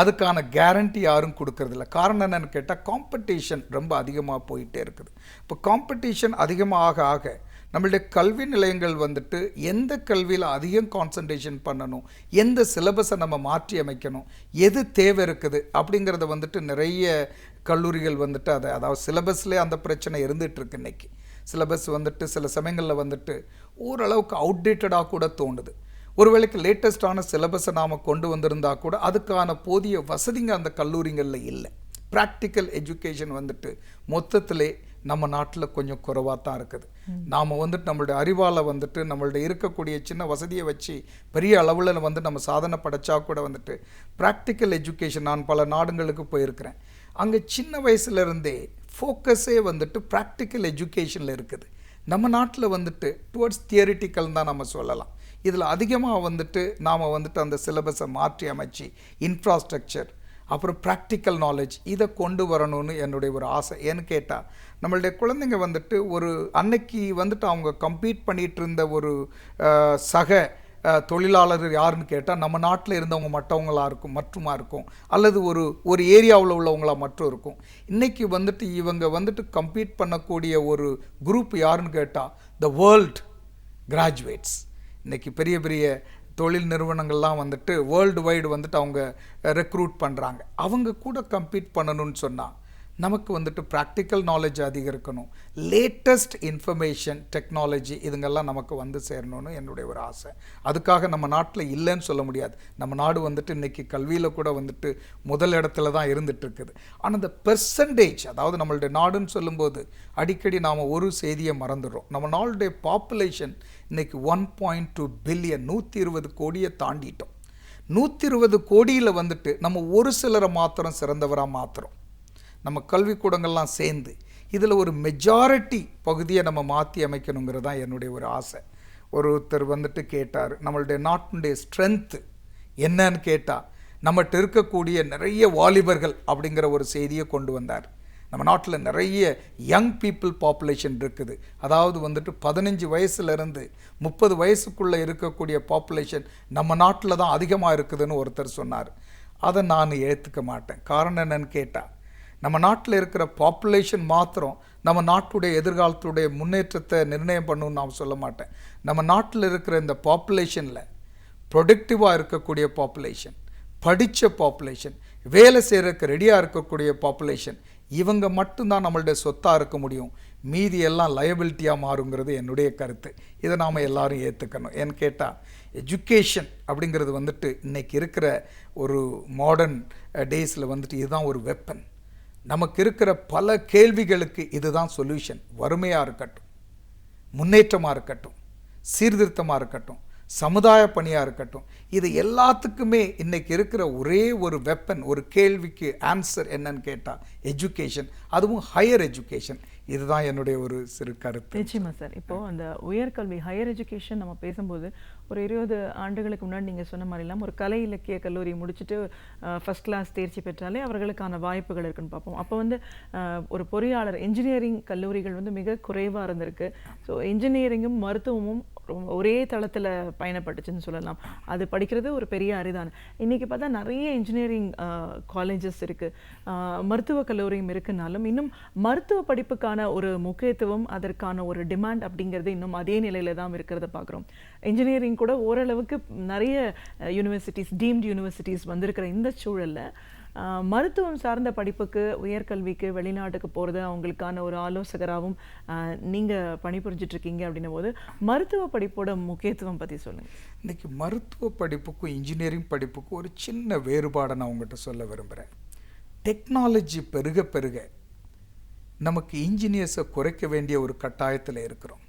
அதுக்கான கேரண்டி யாரும் கொடுக்கறதில்ல. காரணம் என்னென்னு கேட்டால் காம்படிஷன் ரொம்ப அதிகமாக போயிட்டே இருக்குது. இப்போ காம்படிஷன் அதிகமாக ஆக நம்மளுடைய கல்வி நிலையங்கள் வந்துட்டு எந்த கல்வியில் அதிகம் கான்சன்ட்ரேஷன் பண்ணணும், எந்த சிலபஸை நம்ம மாற்றி அமைக்கணும், எது தேவை இருக்குது அப்படிங்கிறத வந்துட்டு நிறைய கல்லூரிகள் வந்துட்டு அதாவது சிலபஸ்லேயே அந்த பிரச்சனை இருந்துகிட்ருக்கு. இன்றைக்கி சிலபஸ் வந்துட்டு சில சமயங்களில் வந்துட்டு ஓரளவுக்கு அவுடேட்டடாக கூட தோணுது. ஒருவேளைக்கு லேட்டஸ்டான சிலபஸை நாம் கொண்டு வந்திருந்தால் கூட அதுக்கான போதிய வசதிங்க அந்த கல்லூரிகளில் இல்லை. ப்ராக்டிக்கல் எஜுகேஷன் வந்துட்டு மொத்தத்திலே நம்ம நாட்டில் கொஞ்சம் குறைவாக தான் இருக்குது. நாம் வந்துட்டு நம்மளுடைய அறிவால் வந்துட்டு நம்மளுடைய இருக்கக்கூடிய சின்ன வசதியை வச்சு பெரிய அளவில் வந்து நம்ம சாதனை படைச்சா கூட வந்துட்டு ப்ராக்டிக்கல் எஜுகேஷன், நான் பல நாடுகளுக்கு போயிருக்கிறேன், அங்கே சின்ன வயசுலேருந்தே ஃபோக்கஸே வந்துட்டு ப்ராக்டிக்கல் எஜுகேஷனில் இருக்குது. நம்ம நாட்டில் வந்துட்டு டுவர்ட்ஸ் தியரிட்டிக்கல் தான் நம்ம சொல்லலாம். இதில் அதிகமாக வந்துட்டு நாம் வந்துட்டு அந்த சிலபஸை மாற்றி அமைச்சு இன்ஃப்ராஸ்ட்ரக்சர் அப்புறம் ப்ராக்டிக்கல் நாலேஜ் இதை கொண்டு வரணும்னு என்னுடைய ஒரு ஆசை. ஏன்னு கேட்டால் நம்மளுடைய குழந்தைங்க வந்துட்டு ஒரு அன்னைக்கு வந்துட்டு அவங்க கம்பீட் பண்ணிகிட்டு இருந்த ஒரு சக தொழிலாளர் யாருன்னு கேட்டால் நம்ம நாட்டில் இருந்தவங்க மற்றுமா இருக்கும் அல்லது ஒரு ஏரியாவில் உள்ளவங்களாக மட்டும் இருக்கும். இன்றைக்கி வந்துட்டு இவங்க வந்துட்டு கம்பீட் பண்ணக்கூடிய ஒரு குரூப் யாருன்னு கேட்டால் த வேர்ல்ட் கிராஜுவேட்ஸ். இன்றைக்கி பெரிய பெரிய தொழில் நிறுவனங்கள்லாம் வந்துட்டு வேர்ல்டு வைடு வந்துட்டு அவங்க ரெக்ரூட் பண்ணுறாங்க. அவங்க கூட கம்பீட் பண்ணணும்னு சொன்னால் நமக்கு வந்துட்டு ப்ராக்டிக்கல் நாலேஜ் அதிகரிக்கணும், லேட்டஸ்ட் இன்ஃபர்மேஷன் டெக்னாலஜி இதுங்கெல்லாம் நமக்கு வந்து சேரணும்னு என்னுடைய ஒரு ஆசை. அதுக்காக நம்ம நாட்டில் இல்லைன்னு சொல்ல முடியாது. நம்ம நாடு வந்துட்டு இன்றைக்கி கல்வியில் கூட வந்துட்டு முதல் இடத்துல தான் இருந்துகிட்ருக்குது. ஆனால் இந்த பெர்சன்டேஜ், அதாவது நம்மளுடைய நாடுன்னு சொல்லும்போது அடிக்கடி நாம் ஒரு செய்தியை மறந்துடுறோம். நம்ம நாளுடைய பாப்புலேஷன் இன்றைக்கி 1.2 பில்லியன், 120 கோடியை தாண்டிட்டோம். 120 கோடியில் வந்துட்டு நம்ம ஒரு சிலரை மாத்திரம் சிறந்தவராக மாத்திரம் நம்ம கல்விக்கூடங்கள்லாம் சேர்ந்து இதில் ஒரு மெஜாரிட்டி பகுதியை நம்ம மாற்றி அமைக்கணுங்கிறது தான் என்னுடைய ஒரு ஆசை. ஒருத்தர் வந்துட்டு கேட்டார், நம்மளுடைய நாட்டினுடைய ஸ்ட்ரென்த்து என்னன்னு கேட்டால் நம்மகிட்ட இருக்கக்கூடிய நிறைய வாலிபர்கள் அப்படிங்கிற ஒரு செய்தியை கொண்டு வந்தார். நம்ம நாட்டில் நிறைய யங் பீப்புள் பாப்புலேஷன் இருக்குது. அதாவது வந்துட்டு 15 வயசுலேருந்து 30 வயசுக்குள்ளே இருக்கக்கூடிய பாப்புலேஷன் நம்ம நாட்டில் தான் அதிகமாக இருக்குதுன்னு ஒருத்தர் சொன்னார். அதை நான் ஏற்றுக்க மாட்டேன். காரணம் என்னன்னு கேட்டால், நம்ம நாட்டில் இருக்கிற பாப்புலேஷன் மாத்திரம் நம்ம நாட்டுடைய எதிர்காலத்துடைய முன்னேற்றத்தை நிர்ணயம் பண்ணணும்னு நான் சொல்ல மாட்டேன். நம்ம நாட்டில் இருக்கிற இந்த பாப்புலேஷனில் ப்ரொடக்டிவாக இருக்கக்கூடிய பாப்புலேஷன், படித்த பாப்புலேஷன், வேலை செய்கிறதுக்கு ரெடியாக இருக்கக்கூடிய பாப்புலேஷன், இவங்க மட்டும்தான் நம்மளுடைய சொத்தாக இருக்க முடியும். மீதி எல்லாம் லயபிலிட்டியாக மாறுங்கிறது என்னுடைய கருத்து. இதை நாம் எல்லாரும் ஏற்றுக்கணும். ஏன்னு கேட்டால், எஜுகேஷன் அப்படிங்கிறது வந்துட்டு இன்றைக்கி இருக்கிற ஒரு மாடர்ன் டேஸில் வந்துட்டு இதுதான் ஒரு வெப்பன். நமக்கு இருக்கிற பல கேள்விகளுக்கு இதுதான் சொல்யூஷன். வறுமையாக இருக்கட்டும், முன்னேற்றமாக இருக்கட்டும், சீர்திருத்தமாக இருக்கட்டும், சமுதாய பணியாக இருக்கட்டும், இது எல்லாத்துக்குமே இன்றைக்கி இருக்கிற ஒரே ஒரு வெப்பன், ஒரு கேள்விக்கு ஆன்சர் என்னன்னு கேட்டால் எஜுகேஷன், அதுவும் ஹையர் எஜுகேஷன். இதுதான் என்னுடைய ஒரு சிறு கருத்து. நிச்சயமா சார். இப்போது அந்த உயர்கல்வி ஹையர் எஜுகேஷன் நம்ம பேசும்போது ஒரு 20 ஆண்டுகளுக்கு முன்னாடி நீங்கள் சொன்ன மாதிரிலாம் ஒரு கலை இலக்கிய கல்லூரி முடிச்சுட்டு ஃபஸ்ட் கிளாஸ் தேர்ச்சி பெற்றாலே அவர்களுக்கான வாய்ப்புகள் இருக்குன்னு பார்ப்போம். அப்போ வந்து ஒரு பொறியாளர் இன்ஜினியரிங் கல்லூரிகள் வந்து மிக குறைவாக இருந்திருக்கு. ஸோ இன்ஜினியரிங்கும் மருத்துவமும் ஒரே தளத்தில் பயணப்பட்டுச்சுன்னு சொல்லலாம். அது படிக்கிறது ஒரு பெரிய அரிதான. இன்றைக்கி பார்த்தா நிறைய இன்ஜினியரிங் காலேஜஸ் இருக்குது, மருத்துவக் கல்லூரியும் இருக்குனாலும் இன்னும் மருத்துவ படிப்புக்கான ஒரு முக்கியத்துவம், அதற்கான ஒரு டிமாண்ட் அப்படிங்கிறது இன்னும் அதே நிலையில் தான் இருக்கிறத பார்க்குறோம். இன்ஜினியரிங் கூட ஓரளவுக்கு நிறைய யூனிவர்சிட்டிஸ், டீம்டு யூனிவர்சிட்டிஸ் வந்திருக்கிற இந்த சூழலில் மருத்துவம் சார்ந்த படிப்புக்கு, உயர்கல்விக்கு வெளிநாட்டுக்கு போகிறது, அவங்களுக்கான ஒரு ஆலோசகராகவும் நீங்கள் பணிபுரிஞ்சிட்ருக்கீங்க அப்படின்னும் போது மருத்துவ படிப்போட முக்கியத்துவம் பற்றி சொல்லுங்கள். இன்றைக்கி மருத்துவ படிப்புக்கும் இன்ஜினியரிங் படிப்புக்கும் ஒரு சின்ன வேறுபாடை நான் உங்கள்கிட்ட சொல்ல விரும்புகிறேன். டெக்னாலஜி பெருக பெருக நமக்கு இன்ஜினியர்ஸை குறைக்க வேண்டிய ஒரு கட்டாயத்தில் இருக்கிறோம்.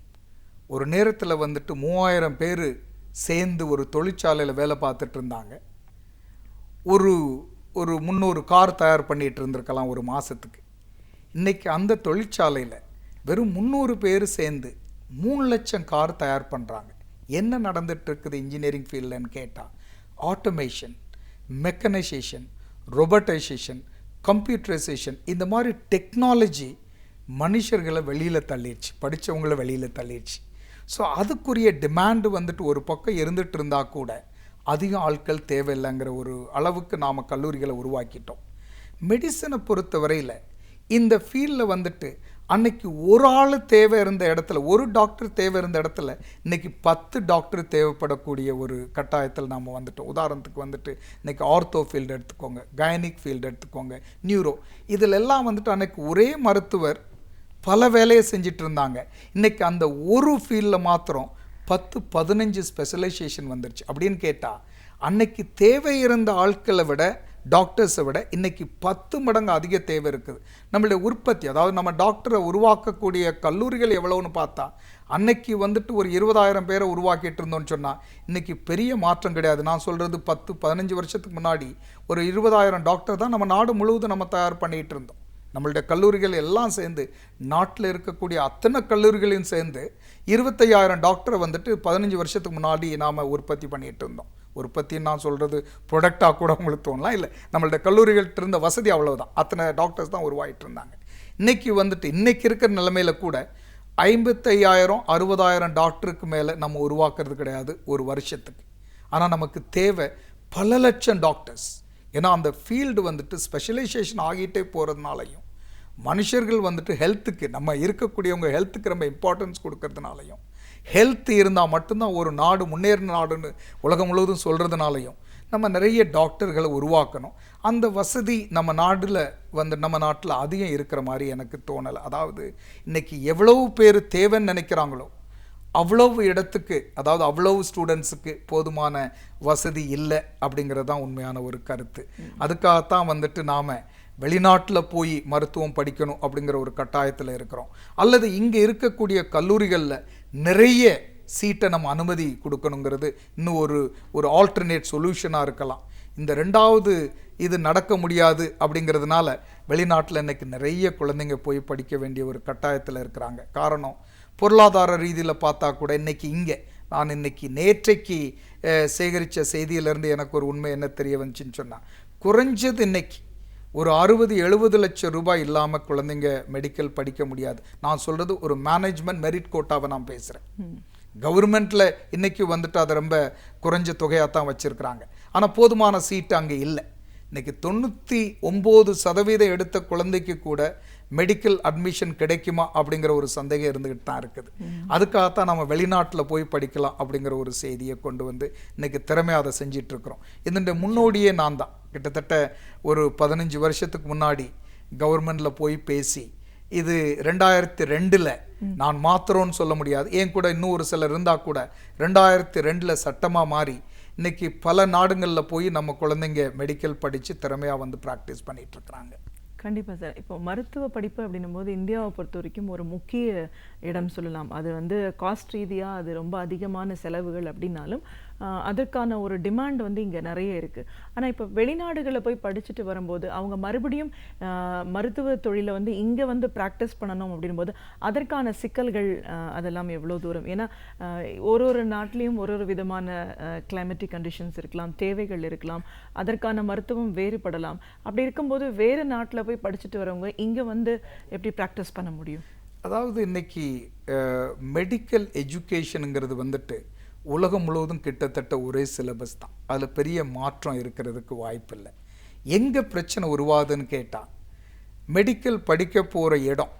ஒரு நேரத்தில் வந்துட்டு 3000 பேர் சேர்ந்து ஒரு தொழிற்சாலையில் வேலை பார்த்துட்டு இருந்தாங்க. ஒரு 300 கார் தயார் பண்ணிகிட்டு இருந்திருக்கலாம் ஒரு மாதத்துக்கு. இன்றைக்கி அந்த தொழிற்சாலையில் வெறும் 300 பேர் சேர்ந்து 3 லட்சம் கார் தயார் பண்ணுறாங்க. என்ன நடந்துகிட்ருக்குது இன்ஜினியரிங் ஃபீல்டுன்னு கேட்டால், ஆட்டோமேஷன், மெக்கனைசேஷன், ரொபோட்டைசேஷன், கம்ப்யூட்டரைசேஷன், இந்த மாதிரி டெக்னாலஜி மனுஷர்களை வெளியில் தள்ளிடுச்சு, படித்தவங்களை வெளியில் தள்ளிடுச்சு. ஸோ அதுக்குரிய டிமாண்டு வந்துட்டு ஒரு பக்கம் இருந்துகிட்டு இருந்தால் கூட அதிக ஆட்கள் தேவையில்லைங்கிற ஒரு அளவுக்கு நாம் கல்லூரிகளை உருவாக்கிட்டோம். மெடிசனை பொறுத்த வரையில் இந்த ஃபீல்டில் வந்துட்டு அன்னைக்கு ஒரு ஆள் தேவை இருந்த இடத்துல, ஒரு டாக்டர் தேவை இருந்த இடத்துல இன்றைக்கி 10 டாக்டர் தேவைப்படக்கூடிய ஒரு கட்டாயத்தில் நாம் வந்துட்டோம். உதாரணத்துக்கு வந்துட்டு இன்றைக்கி ஆர்த்தோ ஃபீல்டு எடுத்துக்கோங்க, கைனிக் ஃபீல்டு எடுத்துக்கோங்க, நியூரோ, இதில் எல்லாம் வந்துட்டு அன்றைக்கி ஒரே மருத்துவர் பல வேலையை செஞ்சிட்டு இருந்தாங்க. இன்றைக்கி அந்த ஒரு ஃபீல்டில் மாத்திரம் 10-15 ஸ்பெஷலைசேஷன் வந்துருச்சு. அப்படின்னு கேட்டால் அன்னைக்கு தேவை இருந்த ஆட்களை விட, டாக்டர்ஸை விட இன்றைக்கி 10 மடங்கு அதிக தேவை இருக்குது. நம்மளுடைய உற்பத்தி, அதாவது நம்ம டாக்டரை உருவாக்கக்கூடிய கல்லூரிகள் எவ்வளோன்னு பார்த்தா, அன்னைக்கு வந்துட்டு ஒரு 20,000 பேரை உருவாக்கிட்டு இருந்தோன்னு சொன்னால் இன்றைக்கி பெரிய மாற்றம் கிடையாது. நான் சொல்கிறது 10-15 வருஷத்துக்கு முன்னாடி ஒரு 20,000 டாக்டர் தான் நம்ம நாடு முழுவதும் நம்ம தயார் பண்ணிகிட்டு இருந்தோம். நம்மளுடைய கல்லூரிகள் எல்லாம் சேர்ந்து, நாட்டில் இருக்கக்கூடிய அத்தனை கல்லூரிகளையும் சேர்ந்து 25,000 டாக்டரை வந்துட்டு 15 வருஷத்துக்கு முன்னாடி நாம் உற்பத்தி பண்ணிகிட்டு இருந்தோம். உற்பத்தின்னு நான் சொல்கிறது ப்ரொடக்டாக கூட உங்களுக்கு தோணலாம், இல்லை நம்மளுடைய கல்லூரிகள்கிட்ட இருந்த வசதி அவ்வளவுதான், அத்தனை டாக்டர்ஸ் தான் உருவாகிட்டு இருந்தாங்க. இன்றைக்கி வந்துட்டு இன்றைக்கி இருக்கிற நிலைமையில் கூட 55,000-60,000 டாக்டருக்கு மேலே நம்ம உருவாக்குறது கிடையாது ஒரு வருஷத்துக்கு. ஆனால் நமக்கு தேவை பல லட்சம் டாக்டர்ஸ். ஏன்னா அந்த ஃபீல்டு வந்துட்டு ஸ்பெஷலைசேஷன் ஆகிட்டே போகிறதுனாலையும், மனுஷர்கள் வந்துட்டு ஹெல்த்துக்கு, நம்ம இருக்கக்கூடியவங்க ஹெல்த்துக்கு ரொம்ப இம்பார்ட்டன்ஸ் கொடுக்கறதுனாலையும், ஹெல்த் இருந்தால் மட்டும்தான் ஒரு நாடு முன்னேறின நாடுன்னு உலகம் முழுவதும் சொல்கிறதுனாலையும் நம்ம நிறைய டாக்டர்களை உருவாக்கணும். அந்த வசதி நம்ம நாட்டில் அதிகம் இருக்கிற மாதிரி எனக்கு தோணலை. அதாவது இன்றைக்கி எவ்வளவு பேர் தேவைன்னு நினைக்கிறாங்களோ அவ்வளவு இடத்துக்கு, அதாவது அவ்வளவு ஸ்டூடெண்ட்ஸுக்கு போதுமான வசதி இல்லை அப்படிங்கிறது தான் உண்மையான ஒரு கருத்து. அதுக்காகத்தான் வந்துட்டு நாம் வெளிநாட்டில் போய் மருத்துவம் படிக்கணும் அப்படிங்கிற ஒரு கட்டாயத்தில் இருக்கிறோம். அல்லது இங்கே இருக்கக்கூடிய கல்லூரிகளில் நிறைய சீட்டை நம்ம அனுமதி கொடுக்கணுங்கிறது இன்னும் ஒரு ஆல்டர்னேட் சொல்யூஷனாக இருக்கலாம். இந்த 2வது இது நடக்க முடியாது அப்படிங்கிறதுனால வெளிநாட்டில் இன்றைக்கி நிறைய குழந்தைங்க போய் படிக்க வேண்டிய ஒரு கட்டாயத்தில் இருக்கிறாங்க. காரணம், பொருளாதார ரீதியில் பார்த்தா கூட இன்றைக்கி இங்கே நான் இன்றைக்கி நேற்றைக்கு சேகரித்த செய்தியிலேருந்து எனக்கு ஒரு உண்மை என்ன தெரிய வந்துச்சுன்னு சொன்னால், குறைஞ்சது இன்றைக்கி ஒரு 60-70 லட்சம் ரூபாய் இல்லாமல் குழந்தைங்க மெடிக்கல் படிக்க முடியாது. நான் சொல்கிறது ஒரு மேனேஜ்மெண்ட் மெரிட் கோட்டாவை நான் பேசுகிறேன். கவர்மெண்ட்டில் இன்றைக்கி வந்துட்டு அதை ரொம்ப குறைஞ்ச தொகையாக தான் வச்சுருக்குறாங்க. ஆனால் போதுமான சீட்டு அங்கே இல்லை. இன்றைக்கி 99% எடுத்த குழந்தைக்கு கூட மெடிக்கல் அட்மிஷன் கிடைக்குமா அப்படிங்கிற ஒரு சந்தேகம் இருந்துக்கிட்டு தான் இருக்குது. அதுக்காகத்தான் நம்ம வெளிநாட்டில் போய் படிக்கலாம் அப்படிங்கிற ஒரு செய்தியை கொண்டு வந்து இன்றைக்கி திறமையாக அதை செஞ்சிட்ருக்குறோம். இதனுடைய முன்னோடியே நான் தான். கிட்டத்தட்ட ஒரு 15 வருஷத்துக்கு முன்னாடி கவர்மெண்டில் போய் பேசி, இது 2002 நான் மாத்திரம்னு சொல்ல முடியாது, ஏன் கூட இன்னும் ஒரு சிலர் இருந்தால் கூட 2002 சட்டமாக மாறி இன்றைக்கி பல நாடுகளில் போய் நம்ம குழந்தைங்க மெடிக்கல் படித்து திறமையாக வந்து ப்ராக்டிஸ் பண்ணிகிட்ருக்குறாங்க. கண்டிப்பாக சார். இப்போ மருத்துவ படிப்பு அப்படின்னும் போது இந்தியாவை பொறுத்த வரைக்கும் ஒரு முக்கிய இடம் சொல்லலாம். அது வந்து காஸ்ட் ரீதியாக அது ரொம்ப அதிகமான செலவுகள் அப்படின்னாலும் அதற்கான ஒரு டிமாண்ட் வந்து இங்கே நிறைய இருக்குது. ஆனால் இப்போ வெளிநாடுகளில் போய் படிச்சுட்டு வரும்போது அவங்க மறுபடியும் மருத்துவ தொழிலை வந்து இங்கே வந்து ப்ராக்டிஸ் பண்ணணும் அப்படின்போது அதற்கான சிக்கல்கள் அதெல்லாம் எவ்வளோ தூரம்? ஏன்னா ஒரு நாட்டிலையும் ஒரு விதமான கிளைமேட்டிக் கண்டிஷன்ஸ் இருக்கலாம், தேவைகள் இருக்கலாம், அதற்கான மருத்துவம் வேறுபடலாம். அப்படி இருக்கும்போது வேறு நாட்டில் போய் படிச்சுட்டு வரவங்க இங்கே வந்து எப்படி ப்ராக்டிஸ் பண்ண முடியும்? அதாவது இன்னைக்கு மெடிக்கல் எஜுகேஷனுங்கிறது வந்துட்டு உலகம் முழுவதும் கிட்டத்தட்ட ஒரே சிலபஸ் தான். அதில் பெரிய மாற்றம் இருக்கிறதுக்கு வாய்ப்பில்லை. எங்கே பிரச்சனை உருவாதுன்னு கேட்டால், மெடிக்கல் படிக்க போகிற இடம்,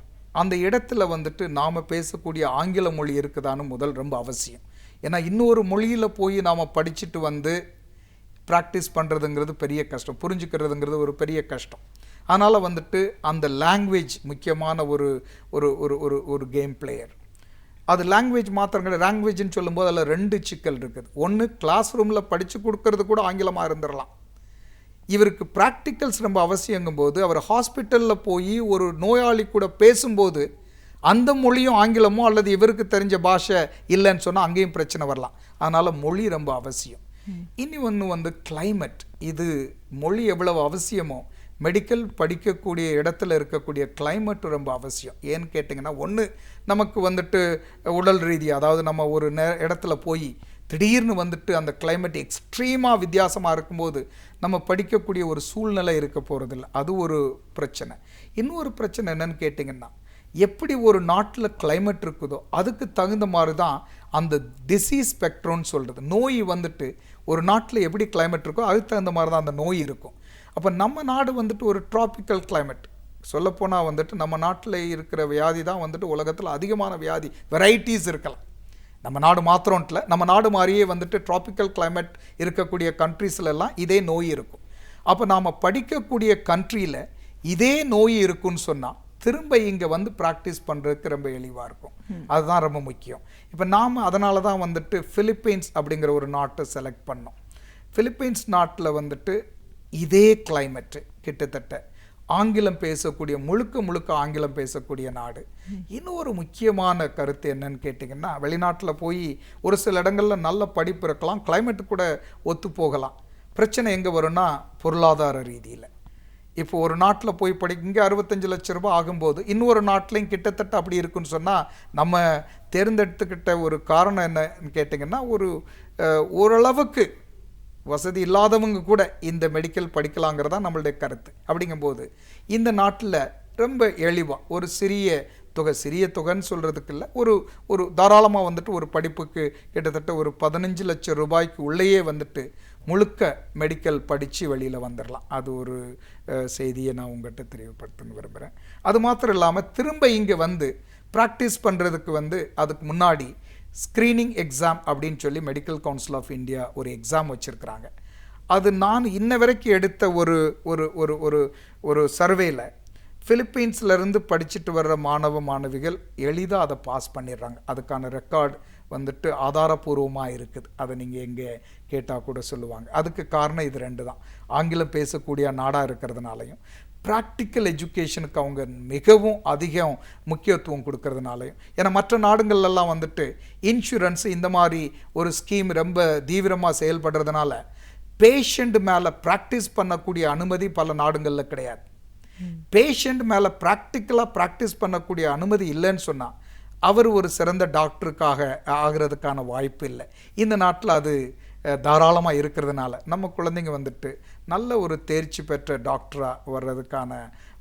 அந்த இடத்துல வந்துட்டு நாம் பேசக்கூடிய ஆங்கில மொழி இருக்குதான்னு முதல் ரொம்ப அவசியம். ஏன்னா இன்னொரு மொழியில் போய் நாம் படிச்சுட்டு வந்து ப்ராக்டிஸ் பண்ணுறதுங்கிறது பெரிய கஷ்டம், புரிஞ்சுக்கிறதுங்கிறது ஒரு பெரிய கஷ்டம். அதனால் வந்துட்டு அந்த லாங்குவேஜ் முக்கியமான ஒரு ஒரு ஒரு ஒரு கேம் பிளேயர். அது லாங்குவேஜ் மாத்திரம் கிடையாது. லாங்குவேஜ்னு சொல்லும்போது அதில் 2 சிக்கல் இருக்குது. ஒன்று, கிளாஸ் ரூமில் படித்து கொடுக்கறது கூட ஆங்கிலமாக இருந்துடலாம். இவருக்கு ப்ராக்டிக்கல்ஸ் ரொம்ப அவசியங்கும்போது அவர் ஹாஸ்பிட்டலில் போய் ஒரு நோயாளி கூட பேசும்போது அந்த மொழியும் ஆங்கிலமோ அல்லது இவருக்கு தெரிஞ்ச பாஷை இல்லைன்னு சொன்னால் அங்கேயும் பிரச்சனை வரலாம். அதனால் மொழி ரொம்ப அவசியம். இனி ஒன்று வந்து கிளைமேட். இது மொழி எவ்வளவு அவசியமோ மெடிக்கல் படிக்கக்கூடிய இடத்துல இருக்கக்கூடிய கிளைமேட் ரொம்ப அவசியம். ஏன்னு கேட்டிங்கன்னா, ஒன்று நமக்கு வந்துட்டு உடல் ரீதியாக, அதாவது நம்ம ஒரு இடத்துல போய் திடீர்னு வந்துட்டு அந்த கிளைமேட் எக்ஸ்ட்ரீமாக வித்தியாசமாக இருக்கும்போது நம்ம படிக்கக்கூடிய ஒரு சூழ்நிலை இருக்க போகிறதில்ல. அது ஒரு பிரச்சனை. இன்னொரு பிரச்சனை என்னன்னு கேட்டிங்கன்னா, எப்படி ஒரு நாட்டில் கிளைமேட் இருக்குதோ அதுக்கு தகுந்த மாதிரி தான் அந்த டிசீஸ் ஸ்பெக்ட்ரம்னு சொல்கிறது, நோய் வந்துட்டு ஒரு நாட்டில் எப்படி கிளைமேட் இருக்கோ அதுக்கு தகுந்த மாதிரி தான் அந்த நோய் இருக்கும். அப்போ நம்ம நாடு வந்துட்டு ஒரு ட்ராபிக்கல் கிளைமேட். சொல்லப்போனால் வந்துட்டு நம்ம நாட்டில் இருக்கிற வியாதி தான் வந்துட்டு உலகத்தில் அதிகமான வியாதி வெரைட்டிஸ் இருக்கலாம். நம்ம நாடு மாத்திரம்ல, நம்ம நாடு மாதிரியே வந்துட்டு ட்ராபிக்கல் கிளைமேட் இருக்கக்கூடிய கண்ட்ரீஸ்லாம் இதே நோய் இருக்கும். அப்போ நாம் படிக்கக்கூடிய கண்ட்ரியில் இதே நோய் இருக்குன்னு சொன்னால் திரும்ப இங்கே வந்து ப்ராக்டிஸ் பண்ணுறதுக்கு ரொம்ப எளிவாக இருக்கும். அதுதான் ரொம்ப முக்கியம். இப்போ நாம் அதனால தான் வந்துட்டு பிலிப்பைன்ஸ் அப்படிங்கிற ஒரு நாட்டை செலக்ட் பண்ணோம். பிலிப்பைன்ஸ் நாட்டில் வந்துட்டு இதே கிளைமேட்டு, கிட்டத்தட்ட ஆங்கிலம் பேசக்கூடிய முழுக்க ஆங்கிலம் பேசக்கூடிய நாடு. இன்னொரு முக்கியமான கருத்து என்னன்னு கேட்டிங்கன்னா, வெளிநாட்டில் போய் ஒரு சில இடங்களில் நல்ல படிப்பு இருக்கலாம், கிளைமேட்டு கூட ஒத்து போகலாம். பிரச்சனை எங்கே வரும்னா பொருளாதார ரீதியில். இப்போ ஒரு நாட்டில் போய் இங்கே 65 லட்சம் ரூபாய் ஆகும்போது இன்னொரு நாட்டிலையும் கிட்டத்தட்ட அப்படி இருக்குன்னு சொன்னால், நம்ம தேர்ந்தெடுத்துக்கிட்ட ஒரு காரணம் என்னன்னு கேட்டிங்கன்னா, ஓரளவுக்கு வசதி இல்லாதவங்க கூட இந்த மெடிக்கல் படிக்கலாங்கிறதா நம்மளுடைய கருத்து. அப்படிங்கும்போது இந்த நாட்டில் ரொம்ப எளிவாக ஒரு சிறிய தொகைன்னு சொல்கிறதுக்கு இல்லை, ஒரு தாராளமாக வந்துட்டு ஒரு படிப்புக்கு கிட்டத்தட்ட ஒரு 15 லட்சம் ரூபாய்க்கு உள்ளேயே வந்துட்டு முழுக்க மெடிக்கல் படித்து வெளியில் வந்துடலாம். அது ஒரு செய்தியை நான் உங்கள்கிட்ட தெரியப்படுத்தணும்னு விரும்புகிறேன். அது மாத்திரம் இல்லாமல் திரும்ப இங்கே வந்து ப்ராக்டிஸ் பண்ணுறதுக்கு வந்து அதுக்கு முன்னாடி ஸ்க்ரீனிங் எக்ஸாம் அப்படின்னு சொல்லி மெடிக்கல் கவுன்சில் ஆஃப் இந்தியா ஒரு எக்ஸாம் வச்சுருக்குறாங்க. அது நான் இன்ன வரைக்கும் எடுத்த ஒரு ஒரு ஒரு ஒரு ஒரு சர்வேயில் பிலிப்பைன்ஸ்லேருந்து படிச்சுட்டு வர்ற மாணவிகள் எளிதாக அதை பாஸ் பண்ணிடுறாங்க. அதுக்கான ரெக்கார்டு வந்துட்டு ஆதாரபூர்வமாக இருக்குது. அதை நீங்கள் எங்கே கேட்டால் கூட சொல்லுவாங்க. அதுக்கு காரணம் இது 2 தான். ஆங்கிலம் பேசக்கூடிய நாடாக இருக்கிறதுனாலையும், ப்ராக்டிக்கல் எஜுகேஷனுக்கு அவங்க மிகவும் அதிகம் முக்கியத்துவம் கொடுக்கறதுனாலையும். ஏன்னா மற்ற நாடுகள்லாம் வந்துட்டு இன்சூரன்ஸ் இந்த மாதிரி ஒரு ஸ்கீம் ரொம்ப தீவிரமாக செயல்படுறதுனால பேஷண்ட் மேலே ப்ராக்டிஸ் பண்ணக்கூடிய அனுமதி பல நாடுகளில் கிடையாது. பேஷண்ட் மேலே ப்ராக்டிக்கலாக ப்ராக்டிஸ் பண்ணக்கூடிய அனுமதி இல்லைன்னு சொன்னால் அவர் ஒரு சிறந்த டாக்டருக்காக ஆகிறதுக்கான வாய்ப்பு இல்லை. இந்த நாட்டில் அது தாராளமாக இருக்கிறதுனால நம்ம குழந்தைங்க வந்துட்டு நல்ல ஒரு தேர்ச்சி பெற்ற டாக்டராக வர்றதுக்கான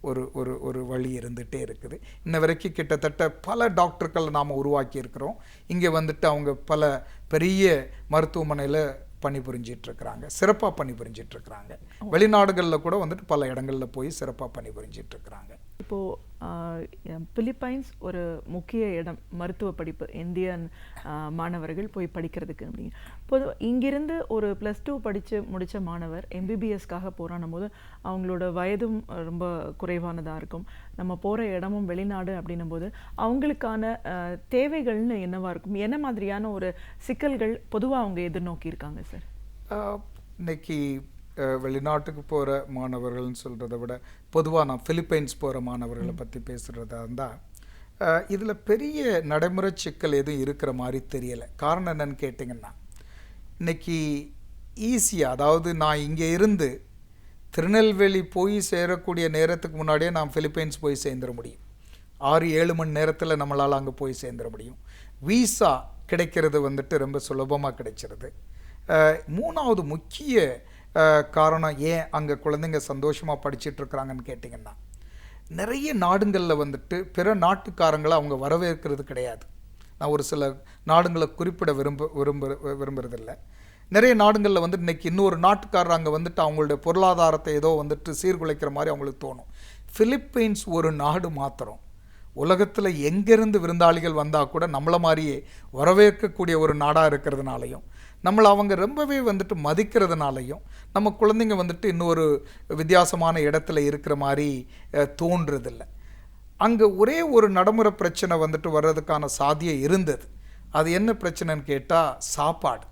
ஒரு ஒரு ஒரு வழி இருந்துகிட்டே இருக்குது. இன்ன வரைக்கும் கிட்டத்தட்ட பல டாக்டர்கள் நாம் உருவாக்கி இருக்கிறோம். இங்கே வந்துட்டு அவங்க பல பெரிய மருத்துவமனையில் பணிபுரிஞ்சிட்ருக்கிறாங்க, சிறப்பாக பணிபுரிஞ்சிட்ருக்கிறாங்க. வெளிநாடுகளில் கூட வந்துட்டு பல இடங்களில் போய் சிறப்பாக பணிபுரிஞ்சிட்ருக்கிறாங்க. இப்போது பிலிப்பைன்ஸ் ஒரு முக்கிய இடம் மருத்துவ படிப்பு இந்தியன் மாணவர்கள் போய் படிக்கிறதுக்கு அப்படிங்க. பொது இங்கிருந்து ஒரு +2 படித்து முடித்த மாணவர் MBBSக்காக போகிறான் போது அவங்களோட வயதும் ரொம்ப குறைவானதாக இருக்கும், நம்ம போகிற இடமும் வெளிநாடு அப்படின்னும் போது அவங்களுக்கான தேவைகள்னு என்னவா இருக்கும், என்ன மாதிரியான ஒரு சிக்கல்கள் பொதுவாக அவங்க எதிர்நோக்கி இருக்காங்க சார்? இன்னைக்கு வெளிநாட்டுக்கு போகிற மாணவர்கள்னு சொல்கிறத விட பொதுவாக நான் பிலிப்பைன்ஸ் போகிற மாணவர்களை பற்றி பேசுகிறதா இருந்தால் இதில் பெரிய நடைமுறை சிக்கல் எதுவும் இருக்கிற மாதிரி தெரியலை. காரணம் என்னன்னு கேட்டிங்கன்னா, இன்றைக்கி ஈஸியாக, அதாவது நான் இங்கே இருந்து திருநெல்வேலி போய் சேரக்கூடிய நேரத்துக்கு முன்னாடியே நான் பிலிப்பைன்ஸ் போய் சேர்ந்துட முடியும். 6-7 மணி நேரத்தில் நம்மளால் அங்கே போய் சேர்ந்துட முடியும். வீசா கிடைக்கிறது வந்துட்டு ரொம்ப சுலபமாக கிடைச்சிருது. மூணாவது முக்கிய காரணம் ஏன் அங்கே குழந்தைங்க சந்தோஷமாக படிச்சிட்ருக்குறாங்கன்னு கேட்டிங்கன்னா, நிறைய நாடுகளில் வந்துட்டு பிற நாட்டுக்காரங்களை அவங்க வரவேற்கிறது கிடையாது. நான் ஒரு சில நாடுகளை குறிப்பிட விரும்புறதில்லை. நிறைய நாடுகளில் வந்து இன்றைக்கி இன்னொரு நாட்டுக்காரர் அங்கே வந்துட்டு அவங்களுடைய பொருளாதாரத்தை ஏதோ வந்துட்டு சீர்குலைக்கிற மாதிரி அவங்களுக்கு தோணும். பிலிப்பைன்ஸ் ஒரு நாடு மாத்திரம் உலகத்தில் எங்கேருந்து விருந்தாளிகள் வந்தால் கூட நம்மளை மாதிரியே வரவேற்கக்கூடிய ஒரு நாடாக இருக்கிறதுனாலையும், நம்மளை அவங்க ரொம்பவே வந்துட்டு மதிக்கிறதுனாலையும் நம்ம குழந்தைங்க வந்துட்டு இன்னொரு வித்தியாசமான இடத்துல இருக்கிற மாதிரி தோன்றதில்லை. அங்கே ஒரே ஒரு நடைமுறை பிரச்சனை வந்துட்டு வர்றதுக்கான சாத்தியம் இருந்தது. அது என்ன பிரச்சனைன்னு கேட்டால் சாப்பாடு.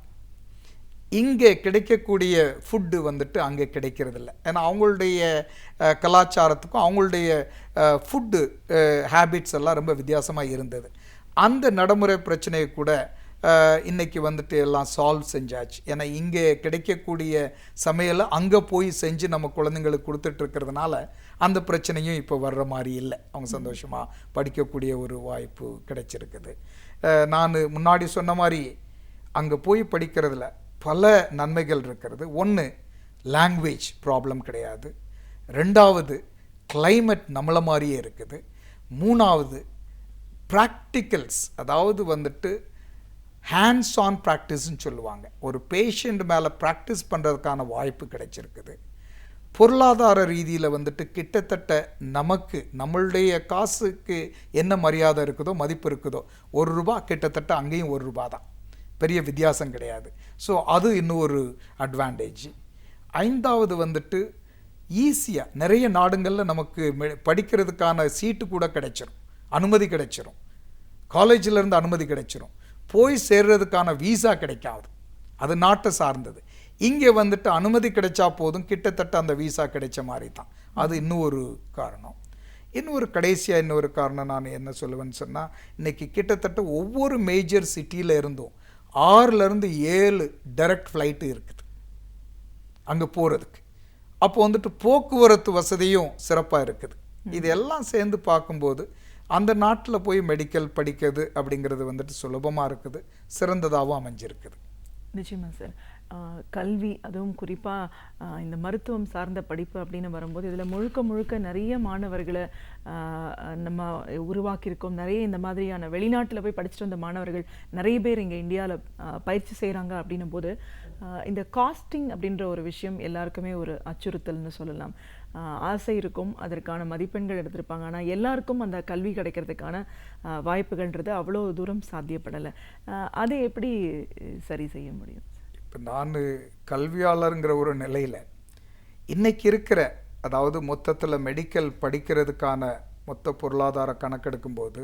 இங்கே கிடைக்கக்கூடிய ஃபுட்டு வந்துட்டு அங்கே கிடைக்கிறதில்ல. ஏன்னா அவங்களுடைய கலாச்சாரத்துக்கும் அவங்களுடைய ஃபுட்டு ஹேபிட்ஸ் எல்லாம் ரொம்ப வித்தியாசமாக இருந்தது. அந்த நடைமுறை பிரச்சனையை கூட இன்றைக்கி வந்துட்டு எல்லாம் சால்வ் செஞ்சாச்சு. ஏன்னா இங்கே கிடைக்கக்கூடிய சமையலை அங்கே போய் செஞ்சு நம்ம குழந்தைங்களுக்கு கொடுத்துட்ருக்கிறதுனால அந்த பிரச்சனையும் இப்போ வர்ற மாதிரி இல்லை. அவங்க சந்தோஷமாக படிக்கக்கூடிய ஒரு வாய்ப்பு கிடைச்சிருக்குது. நான் முன்னாடி சொன்ன மாதிரி அங்கே போய் படிக்கிறதுல பல நன்மைகள் இருக்கிறது. ஒன்று, லாங்குவேஜ் ப்ராப்ளம் கிடையாது. ரெண்டாவது, கிளைமேட் நம்மளை மாதிரியே இருக்குது. மூணாவது, ப்ராக்டிக்கல்ஸ், அதாவது வந்துட்டு ஹேண்ட்ஸ் ஆன் ப்ராக்டிஸ்ன்னு சொல்லுவாங்க. ஒரு பேஷண்ட் மேலே ப்ராக்டிஸ் பண்ணுறதுக்கான வாய்ப்பு கிடைச்சிருக்குது. பொருளாதார ரீதியில் வந்துட்டு கிட்டத்தட்ட நமக்கு நம்மளுடைய காசுக்கு என்ன மரியாதை இருக்குதோ மதிப்பு இருக்குதோ, ₹1 கிட்டத்தட்ட அங்கேயும் ₹1 தான், பெரிய வித்தியாசம் கிடையாது. ஸோ அது இன்னும் ஒரு அட்வான்டேஜ். ஐந்தாவது வந்துட்டு ஈஸியாக நிறைய நாடுகளில் நமக்கு படிக்கிறதுக்கான சீட்டு கூட கிடைச்சிரும், அனுமதி கிடைச்சிரும், காலேஜிலேருந்து அனுமதி கிடைச்சிரும். போய் சேர்றதுக்கான வீசா கிடைக்காது, அது நாட்டை சார்ந்தது. இங்கே வந்துட்டு அனுமதி கிடைச்சா போதும், கிட்டத்தட்ட அந்த வீசா கிடைச்ச மாதிரி தான். அது இன்னும் ஒரு காரணம். இன்னொரு கடைசியாக இன்னொரு காரணம் நான் என்ன சொல்லுவேன்னு சொன்னால், இன்றைக்கி கிட்டத்தட்ட ஒவ்வொரு மேஜர் சிட்டியில் இருந்தும் 6லேருந்து 7 டைரக்ட் ஃப்ளைட்டு இருக்குது அங்கே போகிறதுக்கு. அப்போ வந்துட்டு போக்குவரத்து வசதியும் சிறப்பாக இருக்குது. இதெல்லாம் சேர்ந்து பார்க்கும்போது அந்த நாட்டில் போய் மெடிக்கல் படிக்கிறது அப்படிங்கிறது வந்துட்டு சுலபமாக இருக்குது, சிறந்ததாகவும் அமைஞ்சிருக்குது. நிச்சயமாக சார். கல்வி, அதுவும் குறிப்பாக இந்த மருத்துவம் சார்ந்த படிப்பு அப்படின்னு வரும்போது இதில் முழுக்க நிறைய மாணவர்களை நம்ம உருவாக்கியிருக்கோம். நிறைய இந்த மாதிரியான வெளிநாட்டில் போய் படிச்சுட்டு வந்த மாணவர்கள் நிறைய பேர் இங்கே இந்தியாவில் பயிற்சி செய்கிறாங்க அப்படின்னும் போது இந்த காஸ்டிங் அப்படின்ற ஒரு விஷயம் எல்லாருக்குமே ஒரு அச்சுறுத்தல்னு சொல்லலாம். ஆசை இருக்கும், அதற்கான மதிப்பெண்கள் எடுத்திருப்பாங்க, ஆனால் எல்லாருக்கும் அந்த கல்வி கிடைக்கிறதுக்கான வாய்ப்புகள்ன்றது அவ்வளோ தூரம் சாத்தியப்படலை. அதை எப்படி சரி செய்ய முடியும்? இப்போ நான் கல்வியாளருங்கிற ஒரு நிலையில் இன்றைக்கி இருக்கிற, அதாவது மொத்தத்தில் மெடிக்கல் படிக்கிறதுக்கான மொத்த பொருளாதார கணக்கெடுக்கும்போது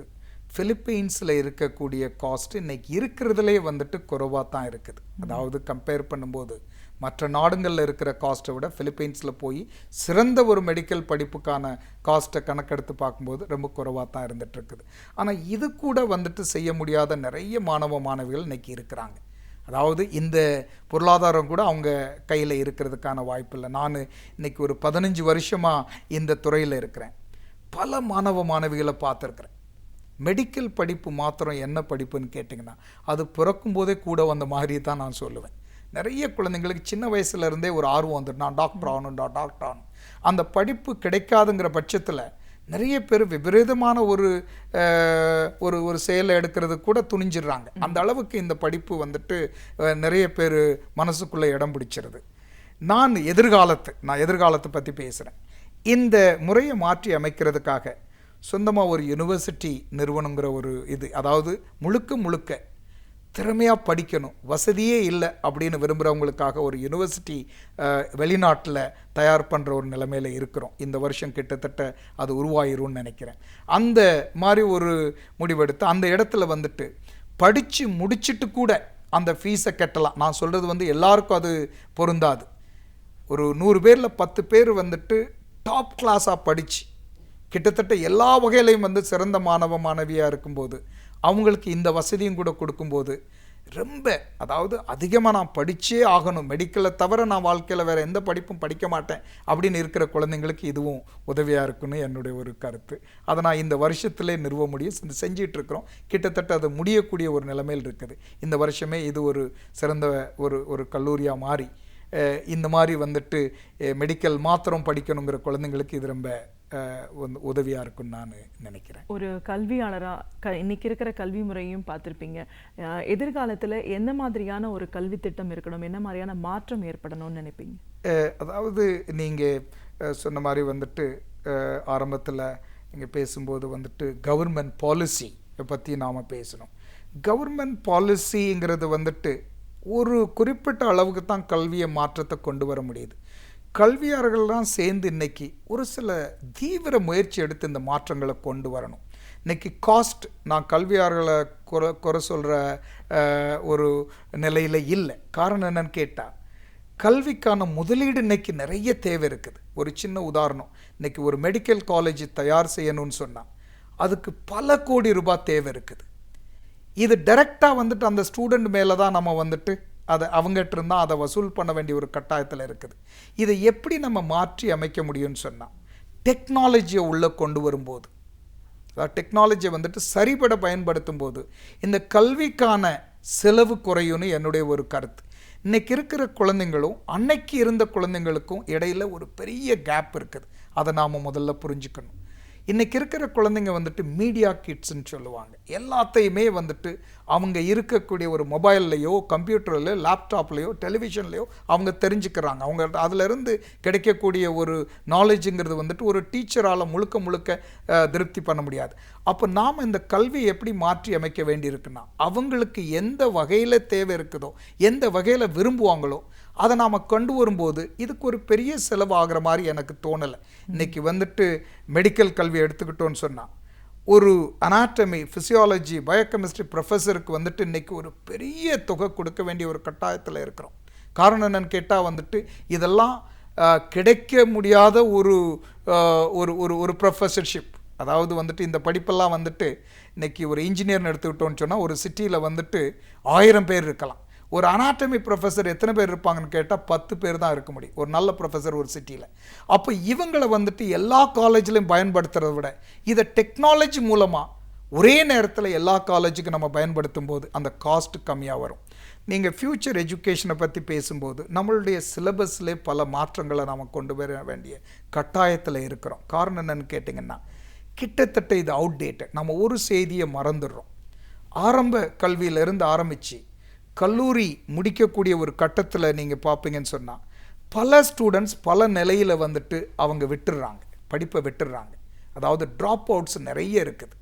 பிலிப்பைன்ஸில் இருக்கக்கூடிய காஸ்ட் இன்றைக்கி இருக்கிறதுலே வந்துட்டு குறைவாக தான் இருக்குது. அதாவது கம்பேர் பண்ணும்போது மற்ற நாடுகளில் இருக்கிற காஸ்ட்டை விட பிலிப்பைன்ஸில் போய் சிறந்த ஒரு மெடிக்கல் படிப்புக்கான காஸ்ட்டை கணக்கெடுத்து பார்க்கும்போது ரொம்ப குறைவாக தான் இருந்துகிட்ருக்குது. ஆனால் இது கூட வந்துட்டு செய்ய முடியாத நிறைய மாணவ மாணவிகள் இன்றைக்கி இருக்கிறாங்க. அதாவது இந்த பொருளாதாரம் கூட அவங்க கையில் இருக்கிறதுக்கான வாய்ப்பு இல்லை. நான் இன்றைக்கி ஒரு 15 வருஷமாக இந்த துறையில் இருக்கிறேன். பல மாணவ மாணவிகளை பார்த்துருக்குறேன். மெடிக்கல் படிப்பு மாத்திரம் என்ன படிப்புன்னு கேட்டிங்கன்னா அது பிறக்கும் போதே கூட வந்த மாதிரி தான் நான் சொல்லுவேன். நிறைய குழந்தைங்களுக்கு சின்ன வயசுலேருந்தே ஒரு ஆர்வம் வந்துடும், நான் டாக்டர் ஆகணும். அந்த படிப்பு கிடைக்காதுங்கிற பட்சத்தில் நிறைய பேர் விபரீதமான ஒரு ஒரு செயலை எடுக்கிறது கூட துணிஞ்சிடுறாங்க. அந்த அளவுக்கு இந்த படிப்பு வந்துட்டு நிறைய பேர் மனசுக்குள்ளே இடம் பிடிச்சிருது. நான் எதிர்காலத்தை பற்றி பேசுகிறேன். இந்த முறையை மாற்றி அமைக்கிறதுக்காக சொந்தமாக ஒரு யூனிவர்சிட்டி நிறுவனங்கிற ஒரு இது, அதாவது முழுக்க திறமையாக படிக்கணும், வசதியே இல்லை அப்படின்னு விரும்புகிறவங்களுக்காக ஒரு யூனிவர்சிட்டி வெளிநாட்டில் தயார் பண்ணுற ஒரு நிலைமையில் இருக்கிறோம். இந்த வருஷம் கிட்டத்தட்ட அது உருவாயிரும்னு நினைக்கிறேன். அந்த மாதிரி ஒரு முடிவெடுத்து அந்த இடத்துல வந்துட்டு படித்து முடிச்சுட்டு கூட அந்த ஃபீஸை கட்டலாம். நான் சொல்கிறது எல்லாருக்கும் அது பொருந்தாது. ஒரு 100 பேரில் 10 பேர் வந்துட்டு டாப் கிளாஸாக படித்து கிட்டத்தட்ட எல்லா வகையிலையும் சிறந்த மாணவ மாணவியாக இருக்கும்போது அவங்களுக்கு இந்த வசதியும் கூட கொடுக்கும்போது ரொம்ப, அதாவது அதிகமாக நான் படித்தே ஆகணும், மெடிக்கலை தவிர நான் வாழ்க்கையில் வேறு எந்த படிப்பும் படிக்க மாட்டேன் அப்படின்னு இருக்கிற குழந்தைங்களுக்கு இதுவும் உதவியாக இருக்குன்னு என்னுடைய ஒரு கருத்து. அதை நான் இந்த வருஷத்திலே நிறுவ முடியும், செஞ்சிட்ருக்கிறோம். கிட்டத்தட்ட அது முடியக்கூடிய ஒரு நிலைமையில் இருக்குது. இந்த வருஷமே இது ஒரு சிறந்த ஒரு கல்லூரியாக மாறி இந்த மாதிரி மெடிக்கல் மாத்திரம் படிக்கணுங்கிற குழந்தைங்களுக்கு இது ரொம்ப உதவியாக இருக்குன்னு நான் நினைக்கிறேன். ஒரு கல்வியாளராக இன்னைக்கு இருக்கிற கல்வி முறையும் பார்த்துருப்பீங்க. எதிர்காலத்தில் என்ன மாதிரியான ஒரு கல்வி திட்டம் இருக்கணும், என்ன மாதிரியான மாற்றம் ஏற்படணும்னு நினைப்பீங்க? அதாவது நீங்கள் சொன்ன மாதிரி ஆரம்பத்தில் நீங்கள் பேசும்போது கவர்மெண்ட் பாலிசி பற்றி நாம் பேசணும். கவர்மெண்ட் பாலிசிங்கிறது ஒரு குறிப்பிட்ட அளவுக்கு தான் கல்வியை மாற்றத்தை கொண்டு வர முடியுது. கல்வியாளர்கள்லாம் சேர்ந்து இன்றைக்கி ஒரு சில தீவிர முயற்சி எடுத்து இந்த மாற்றங்களை கொண்டு வரணும். இன்றைக்கி காஸ்ட், நான் கல்வியாளர்களை குறை சொல்கிற ஒரு நிலையில் இல்லை. காரணம் என்னன்னு கேட்டால் கல்விக்கான முதலீடு இன்றைக்கி நிறைய தேவை இருக்குது. ஒரு சின்ன உதாரணம், இன்றைக்கி ஒரு மெடிக்கல் காலேஜ் தயார் செய்யணும்னு சொன்னால் அதுக்கு பல கோடி ரூபாய் தேவை இருக்குது. இது டைரெக்டாக அந்த ஸ்டூடெண்ட் மேலே தான் நம்ம அதை அவங்ககிட்ட இருந்தால் அதை வசூல் பண்ண வேண்டிய ஒரு கட்டாயத்தில் இருக்குது. இதை எப்படி நம்ம மாற்றி அமைக்க முடியும்னு சொன்னால் டெக்னாலஜியை உள்ளே கொண்டு வரும்போது, அதாவது டெக்னாலஜியை சரிபட பயன்படுத்தும் போது இந்த கல்விக்கான செலவு குறையும்னு என்னுடைய ஒரு கருத்து. இன்றைக்கி இருக்கிற குழந்தைங்களும் அன்னைக்கு இருந்த குழந்தைங்களுக்கும் இடையில் ஒரு பெரிய கேப் இருக்குது. அதை நாம் முதல்ல புரிஞ்சுக்கணும். இன்றைக்கி இருக்கிற குழந்தைங்க மீடியா கிட்ஸ்ன்னு சொல்லுவாங்க. எல்லாத்தையுமே அவங்க இருக்கக்கூடிய ஒரு மொபைல்லையோ கம்ப்யூட்டர்லையோ லேப்டாப்லேயோ டெலிவிஷன்லையோ அவங்க தெரிஞ்சுக்கிறாங்க. அவங்க அதிலிருந்து கிடைக்கக்கூடிய ஒரு நாலேஜுங்கிறது ஒரு டீச்சரால் முழுக்க திருப்தி பண்ண முடியாது. அப்போ நாம் இந்த கல்வியை எப்படி மாற்றி அமைக்க வேண்டியிருக்குன்னா அவங்களுக்கு எந்த வகையில் தேவை இருக்குதோ, எந்த வகையில் விரும்புவாங்களோ அதை நாம் கொண்டு வரும்போது இதுக்கு ஒரு பெரிய செலவு ஆகிற மாதிரி எனக்கு தோணலை. இன்றைக்கி மெடிக்கல் கல்வி எடுத்துக்கிட்டோன்னு சொன்னால் ஒரு அனாட்டமி, ஃபிசியாலஜி, பயோகெமிஸ்ட்ரி ப்ரொஃபஸருக்கு இன்றைக்கி ஒரு பெரிய தொகை கொடுக்க வேண்டிய ஒரு கட்டாயத்தில் இருக்கிறோம். காரணம் என்னன்னு கேட்டால் இதெல்லாம் கிடைக்க முடியாத ஒரு ஒரு ப்ரொஃபஸர்ஷிப். அதாவது இந்த படிப்பெல்லாம் இன்றைக்கி ஒரு இன்ஜினியர்னு எடுத்துக்கிட்டோன்னு சொன்னால் ஒரு சிட்டியில் 1000 பேர் இருக்கலாம். ஒரு அனாட்டமி ப்ரொஃபஸர் எத்தனை பேர் இருப்பாங்கன்னு கேட்டால் 10 பேர் தான் இருக்க முடியும், ஒரு நல்ல ப்ரொஃபஸர் ஒரு சிட்டியில். அப்போ இவங்களை எல்லா காலேஜ்லையும் பயன்படுத்துறதை விட இதை டெக்னாலஜி மூலமாக ஒரே நேரத்தில் எல்லா காலேஜுக்கும் நம்ம பயன்படுத்தும் போது அந்த காஸ்ட் கம்மியாக வரும். நீங்கள் ஃப்யூச்சர் எஜுகேஷனை பற்றி பேசும்போது நம்மளுடைய சிலபஸ்லே பல மாற்றங்களை நாம் கொண்டு வர வேண்டிய கட்டாயத்தில் இருக்கிறோம். காரணம் என்னென்னு கேட்டிங்கன்னா கிட்டத்தட்ட இது அவுட்டேட்டட். நம்ம ஒரு செய்தியை மறந்துடுறோம். ஆரம்ப கல்வியிலேருந்து ஆரம்பித்து கல்லூரி முடிக்கக்கூடிய ஒரு கட்டத்தில் நீங்கள் பார்ப்பீங்கன்னு சொன்னால் பல ஸ்டூடெண்ட்ஸ் பல நிலையில் அவங்க விட்டுடுறாங்க, படிப்பை விட்டுடுறாங்க. அதாவது ட்ராப் அவுட்ஸ் நிறைய இருக்குது.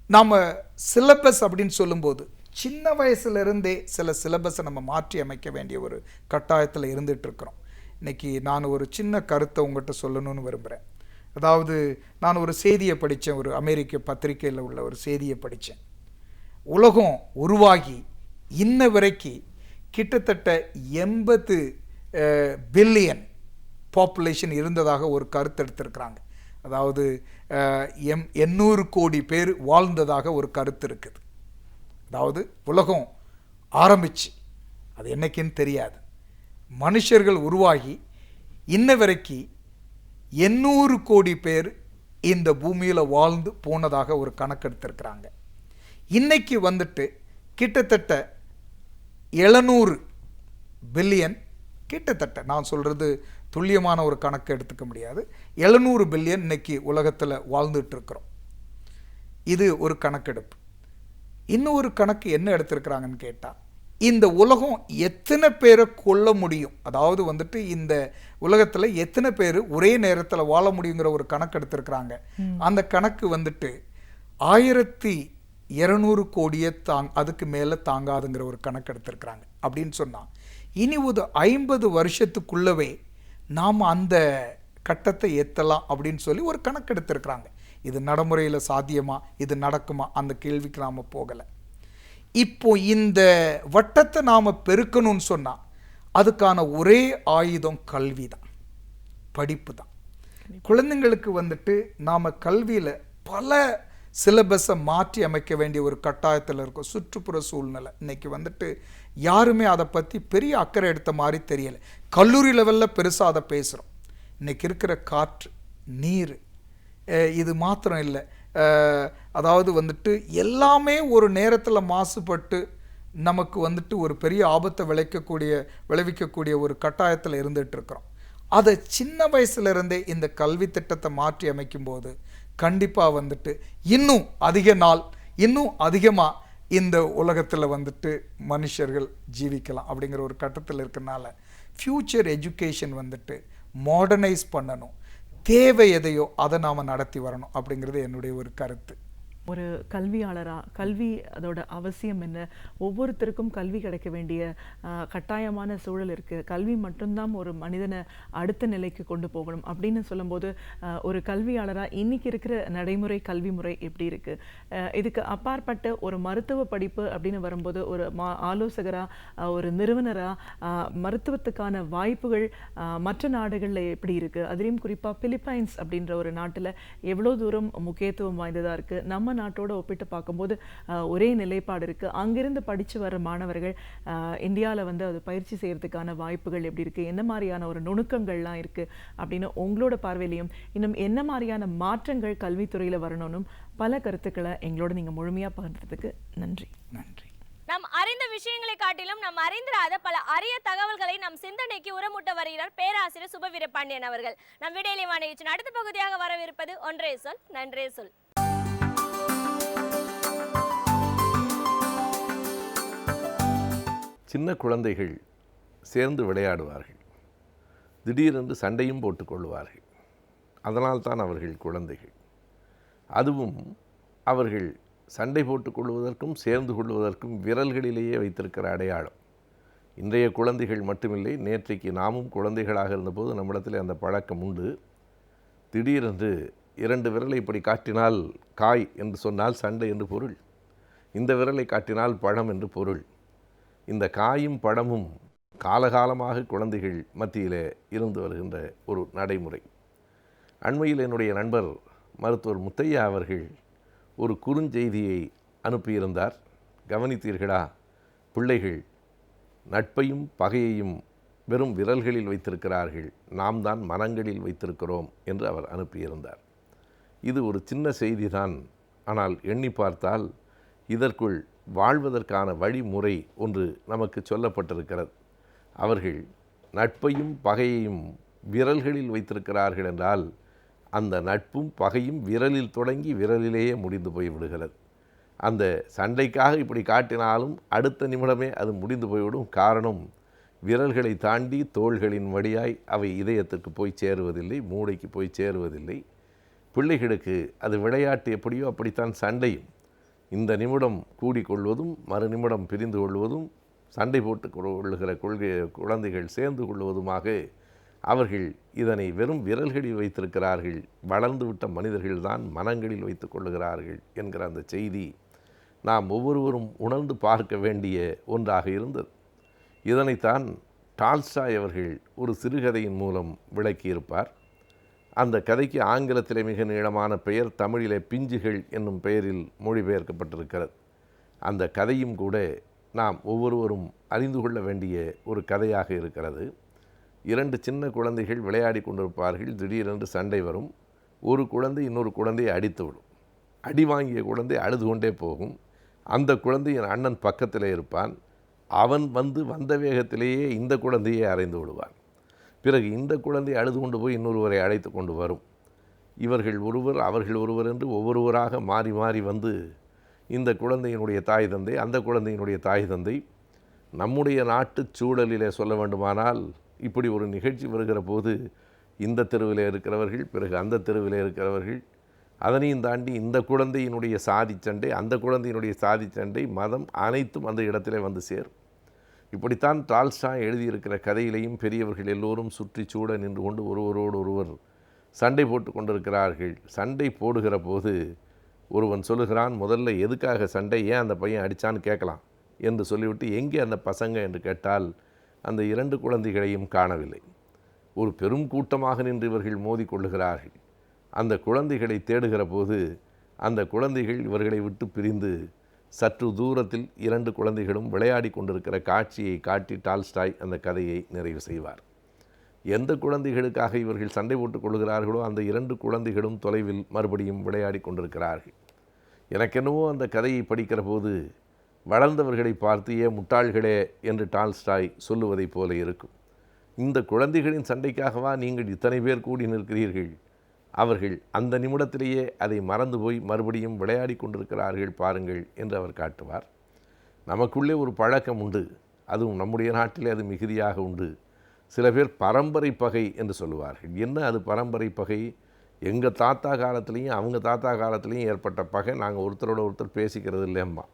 நாம் சிலபஸ் அப்படின்னு சொல்லும்போது சின்ன வயசுலேருந்தே சில சிலபஸை நம்ம மாற்றி அமைக்க வேண்டிய ஒரு கட்டாயத்தில் இருந்துகிட்ருக்குறோம். இன்றைக்கி நான் ஒரு சின்ன கருத்தை உங்கள்கிட்ட சொல்லணும்னு விரும்புகிறேன். அதாவது நான் ஒரு செய்தியை படித்தேன், ஒரு அமெரிக்க பத்திரிகையில் உள்ள ஒரு செய்தியை படித்தேன். உலகம் உருவாகி இன்ன வரைக்கும் கிட்டத்தட்ட 80 பில்லியன் பாப்புலேஷன் இருந்ததாக ஒரு கருத்து எடுத்திருக்கிறாங்க. அதாவது 800 கோடி பேர் வாழ்ந்ததாக ஒரு கருத்து இருக்குது. அதாவது உலகம் ஆரம்பித்து அது என்னைக்குன்னு தெரியாது. மனுஷர்கள் உருவாகி இன்ன வரைக்கும் 800 கோடி பேர் இந்த பூமியில் வாழ்ந்து போனதாக ஒரு கணக்கெடுத்திருக்கிறாங்க. இன்னைக்கு வந்துட்டு கிட்டத்தட்ட 700 பில்லியன், கிட்டத்தட்ட நான் சொல்கிறது துல்லியமான ஒரு கணக்கு எடுத்துக்க முடியாது, 700 பில்லியன் இன்னைக்கு உலகத்தில் வாழ்ந்துட்டு இருக்கிறோம். இது ஒரு கணக்கெடுப்பு. இன்னொரு கணக்கு என்ன எடுத்திருக்கிறாங்கன்னு கேட்டால், இந்த உலகம் எத்தனை பேரை கொல்ல முடியும், அதாவது வந்துட்டு இந்த உலகத்தில் எத்தனை பேர் ஒரே நேரத்தில் வாழ முடியுங்கிற ஒரு கணக்கு எடுத்திருக்கிறாங்க. அந்த கணக்கு வந்துட்டு 1200 கோடியை அதுக்கு மேலே தாங்காதுங்கிற ஒரு கணக்கு எடுத்திருக்கிறாங்க. அப்படின்னு சொன்னால் இனி ஒரு 50 வருஷத்துக்குள்ளவே நாம் அந்த கட்டத்தை எத்தலாம் அப்படின்னு சொல்லி ஒரு கணக்கு எடுத்திருக்கிறாங்க. இது நடைமுறையில் சாத்தியமா, இது நடக்குமா, அந்த கேள்விக்கு நாம் போகலை. இப்போ இந்த வட்டத்தை நாம் பெருக்கணும்னு சொன்னால் அதுக்கான ஒரே ஆயுதம் கல்வி தான், படிப்பு தான். குழந்தைங்களுக்கு வந்துட்டு நாம் கல்வியில் பல சிலபஸை மாற்றி அமைக்க வேண்டிய ஒரு கட்டாயத்தில் இருக்கும். சுற்றுப்புற சூழ்நிலை இன்னைக்கு வந்துட்டு யாருமே அதை பற்றி பெரிய அக்கறை எடுத்த மாதிரி தெரியலை. கல்லூரி லெவலில் பெருசாக அதை பேசுகிறோம். இன்றைக்கி இருக்கிற காற்று, நீர், இது மாத்திரம் இல்லை, அதாவது வந்துட்டு எல்லாமே ஒரு நேரத்தில் மாசுபட்டு நமக்கு வந்துட்டு ஒரு பெரிய ஆபத்தை விளைவிக்கக்கூடிய ஒரு கட்டாயத்தில் இருந்துகிட்டு இருக்கிறோம். அதை சின்ன வயசுலேருந்தே இந்த கல்வி திட்டத்தை மாற்றி அமைக்கும்போது கண்டிப்பாக வந்துட்டு இன்னும் அதிக நாள், இன்னும் அதிகமாக இந்த உலகத்தில் வந்துட்டு மனுஷர்கள் ஜீவிக்கலாம் அப்படிங்கிற ஒரு கட்டத்தில் இருக்கிறனால ஃப்யூச்சர் எஜுகேஷன் வந்துட்டு மாடர்னைஸ் பண்ணணும். தேவை எதையோ அதை நாம் நடத்தி வரணும் அப்படிங்கிறது என்னுடைய ஒரு கருத்து. ஒரு கல்வியாளராக கல்வி அதோட அவசியம் என்ன, ஒவ்வொருத்தருக்கும் கல்வி கிடைக்க வேண்டிய கட்டாயமான சூழல் இருக்குது. கல்வி மட்டும்தான் ஒரு மனிதனை அடுத்த நிலைக்கு கொண்டு போகணும் அப்படின்னு சொல்லும்போது ஒரு கல்வியாளராக இன்றைக்கி இருக்கிற நடைமுறை கல்வி முறை எப்படி இருக்குது? இதுக்கு அப்பாற்பட்ட ஒரு மருத்துவ படிப்பு அப்படின்னு வரும்போது ஒரு ஆலோசகராக, ஒரு நிறுவனராக மருத்துவத்துக்கான வாய்ப்புகள் மற்ற நாடுகளில் எப்படி இருக்குது? அதுலேயும் குறிப்பாக பிலிப்பைன்ஸ் அப்படின்ற ஒரு நாட்டில் எவ்வளோ தூரம் முக்கியத்துவம் வாய்ந்ததாக இருக்குது? நம்ம நாட்டோட ஒப்பிட்டு பார்க்கும்போது ஒரே நிலைப்பாடு இருக்குது. அங்கிருந்து படித்து வர மாணவர்கள் இந்தியாவில் வந்து அது பயிற்சி செய்கிறதுக்கான வாய்ப்புகள் எப்படி இருக்குது, என்ன மாதிரியான ஒரு நுணுக்கங்கள்லாம் இருக்குது அப்படின்னு உங்களோட பார்வையிலையும் இன்னும் என்ன மாதிரியான மாற்றங்கள் கல்வித்துறையில் வரணும்னும் பல கருத்துக்களை எங்களோட நீங்கள் முழுமையாக பகிர்ந்ததுக்கு நன்றி. நன்றி. நாம் அறிந்த விஷயங்களை காட்டிலும் நாம் அறிந்திராத பல அரிய தகவல்களை நம் சிந்தனைக்கு உரமூட்ட வருகிறார் பேராசிரியர் சுப வீரபாண்டியன் அவர்கள். நம் விடையிலே வாணிகிச்சின் அடுத்த பகுதியாக வரவிருப்பது ஒன்றே சொல் நன்றே சொல். சின்ன குழந்தைகள் சேர்ந்து விளையாடுவார்கள், திடீரென்று சண்டையும் போட்டுக்கொள்வார்கள். அதனால்தான் அவர்கள் குழந்தைகள். அதுவும் அவர்கள் சண்டை போட்டுக்கொள்வதற்கும் சேர்ந்து கொள்வதற்கும் விரல்களிலேயே வைத்திருக்கிற அடையாளம். இன்றைய குழந்தைகள் மட்டுமில்லை, நேற்றைக்கு நாமும் குழந்தைகளாக இருந்தபோது நம்மிடத்தில் அந்த பழக்கம் உண்டு. திடீரென்று 2 விரலை இப்படி காட்டினால் காய் என்று சொன்னால் சண்டை என்று பொருள், இந்த விரலை காட்டினால் பழம் என்று பொருள். இந்த காயும் பழமும் காலகாலமாக குழந்தைகள் மத்தியிலே இருந்து வருகின்ற ஒரு நடைமுறை. அண்மையில் என்னுடைய நண்பர் மருத்துவர் முத்தையா அவர்கள் ஒரு குறுஞ்செய்தியை அனுப்பியிருந்தார். கவனித்தீர்களா? பிள்ளைகள் நட்பையும் பகையையும் வெறும் விரல்களில் வைத்திருக்கிறார்கள், நாம் தான் மனங்களில் வைத்திருக்கிறோம் என்று அவர் அனுப்பியிருந்தார். இது ஒரு சின்ன செய்திதான், ஆனால் எண்ணி பார்த்தால் இதற்குள் வாழ்வதற்கான வழிமுறை ஒன்று நமக்கு சொல்லப்பட்டிருக்கிறது. அவர்கள் நட்பையும் பகையையும் விரல்களில் வைத்திருக்கிறார்கள் என்றால் அந்த நட்பும் பகையும் விரலில் தொடங்கி விரலிலேயே முடிந்து போய்விடுகிறது. அந்த சண்டைக்காக இப்படி காட்டினாலும் அடுத்த நிமிடமே அது முடிந்து போய்விடும். காரணம், விரல்களை தாண்டி தோள்களின் வழியாய் அவை இதயத்திற்கு போய் சேருவதில்லை, மூளைக்கு போய் சேருவதில்லை. பிள்ளைகளுக்கு அது விளையாட்டு எப்படியோ அப்படித்தான் சண்டையும். இந்த நிமிடம் கூடிக்கொள்வதும் மறு நிமிடம் பிரிந்து கொள்வதும், சண்டை போட்டு கொள்ளுகிற குழந்தைகள் சேர்ந்து கொள்வதுமாக அவர்கள் இதனை வெறும் விரல்களில் வைத்திருக்கிறார்கள். வளர்ந்துவிட்ட மனிதர்கள்தான் மனங்களில் வைத்து கொள்ளுகிறார்கள் என்கிற அந்த செய்தி நாம் ஒவ்வொருவரும் உணர்ந்து பார்க்க வேண்டிய ஒன்றாக இருந்தது. இதனைத்தான் டால்ஸ்டாய் அவர்கள் ஒரு சிறுகதையின் மூலம் விளக்கியிருப்பார். அந்த கதைக்கு ஆங்கிலத்திலே மிக நீளமான பெயர், தமிழிலே பிஞ்சுகள் என்னும் பெயரில் மொழிபெயர்க்கப்பட்டிருக்கிறது. அந்த கதையும் கூட நாம் ஒவ்வொருவரும் அறிந்து கொள்ள வேண்டிய ஒரு கதையாக இருக்கிறது. 2 சின்ன குழந்தைகள் விளையாடி கொண்டிருப்பார்கள். திடீரென்று சண்டை வரும். ஒரு குழந்தை இன்னொரு குழந்தையை அடித்து விடும். அடி வாங்கிய குழந்தை அழுது கொண்டே போகும். அந்த குழந்தையின் அண்ணன் பக்கத்திலே இருப்பான். அவன் வந்த வேகத்திலேயே இந்த குழந்தையை அறைந்து விடுவான். பிறகு இந்த குழந்தை அழுது கொண்டு போய் இன்னொருவரை அழைத்து கொண்டு வரும். இவர்கள் ஒருவர் அவர்கள் ஒருவர் என்று ஒவ்வொருவராக மாறி மாறி வந்து இந்த குழந்தையினுடைய தாய் தந்தை, அந்த குழந்தையினுடைய தாய் தந்தை. நம்முடைய நாட்டுச் சூழலிலே சொல்ல வேண்டுமானால் இப்படி ஒரு நிகழ்ச்சி வருகிற போது இந்த தெருவில் இருக்கிறவர்கள், பிறகு அந்த தெருவில் இருக்கிறவர்கள், அதனையும் தாண்டி இந்த குழந்தையினுடைய சாதி சண்டை, அந்த குழந்தையினுடைய சாதி சண்டை, மதம் அனைத்தும் அந்த இடத்திலே வந்து சேரும். இப்படித்தான் டால்ஸ்டாய் எழுதியிருக்கிற கதையிலையும் பெரியவர்கள் எல்லோரும் சுற்றி சூட நின்று கொண்டு ஒருவரோடு ஒருவர் சண்டை போட்டு கொண்டிருக்கிறார்கள். சண்டை போடுகிற போது ஒருவன் சொல்லுகிறான், முதல்ல எதுக்காக சண்டை, ஏன் அந்த பையன் அடித்தான்னு கேட்கலாம் என்று சொல்லிவிட்டு எங்கே அந்த பசங்க என்று கேட்டால் அந்த 2 குழந்தைகளையும் காணவில்லை. ஒரு பெரும் கூட்டமாக நின்று இவர்கள் மோதி கொள்ளுகிறார்கள். அந்த குழந்தைகளை தேடுகிற போது அந்த குழந்தைகள் இவர்களை விட்டு பிரிந்து சற்று தூரத்தில் 2 குழந்தைகளும் விளையாடி கொண்டிருக்கிற காட்சியை காட்டி டால்ஸ்டாய் அந்த கதையை நிறைவு செய்வார். எந்த குழந்தைகளுக்காக இவர்கள் சண்டை போட்டுக் கொள்கிறார்களோ அந்த 2 குழந்தைகளும் தொலைவில் மறுபடியும் விளையாடி கொண்டிருக்கிறார்கள். எனக்கென்னவோ அந்த கதையை படிக்கிற போது வளர்ந்தவர்களை பார்த்து ஏன் முட்டாள்களே என்று டால்ஸ்டாய் சொல்லுவதைப் போல இருக்கும். இந்த குழந்தைகளின் சண்டைக்காகவா நீங்கள் இத்தனை பேர் கூடி நிற்கிறீர்கள்? அவர்கள் அந்த நிமிடத்திலேயே அதை மறந்து போய் மறுபடியும் விளையாடி கொண்டிருக்கிறார்கள் பாருங்கள் என்று அவர் காட்டுவார். நமக்குள்ளே ஒரு பழக்கம் உண்டு, அதுவும் நம்முடைய நாட்டிலே அது மிகுதியாக உண்டு. சில பேர் பரம்பரை பகை என்று சொல்லுவார்கள். என்ன அது பரம்பரை பகை? எங்கள் தாத்தா காலத்துலேயும் அவங்க தாத்தா காலத்துலேயும் ஏற்பட்ட பகை, நாங்கள் ஒருத்தரோட ஒருத்தர் பேசிக்கிறது இல்லையம்மா.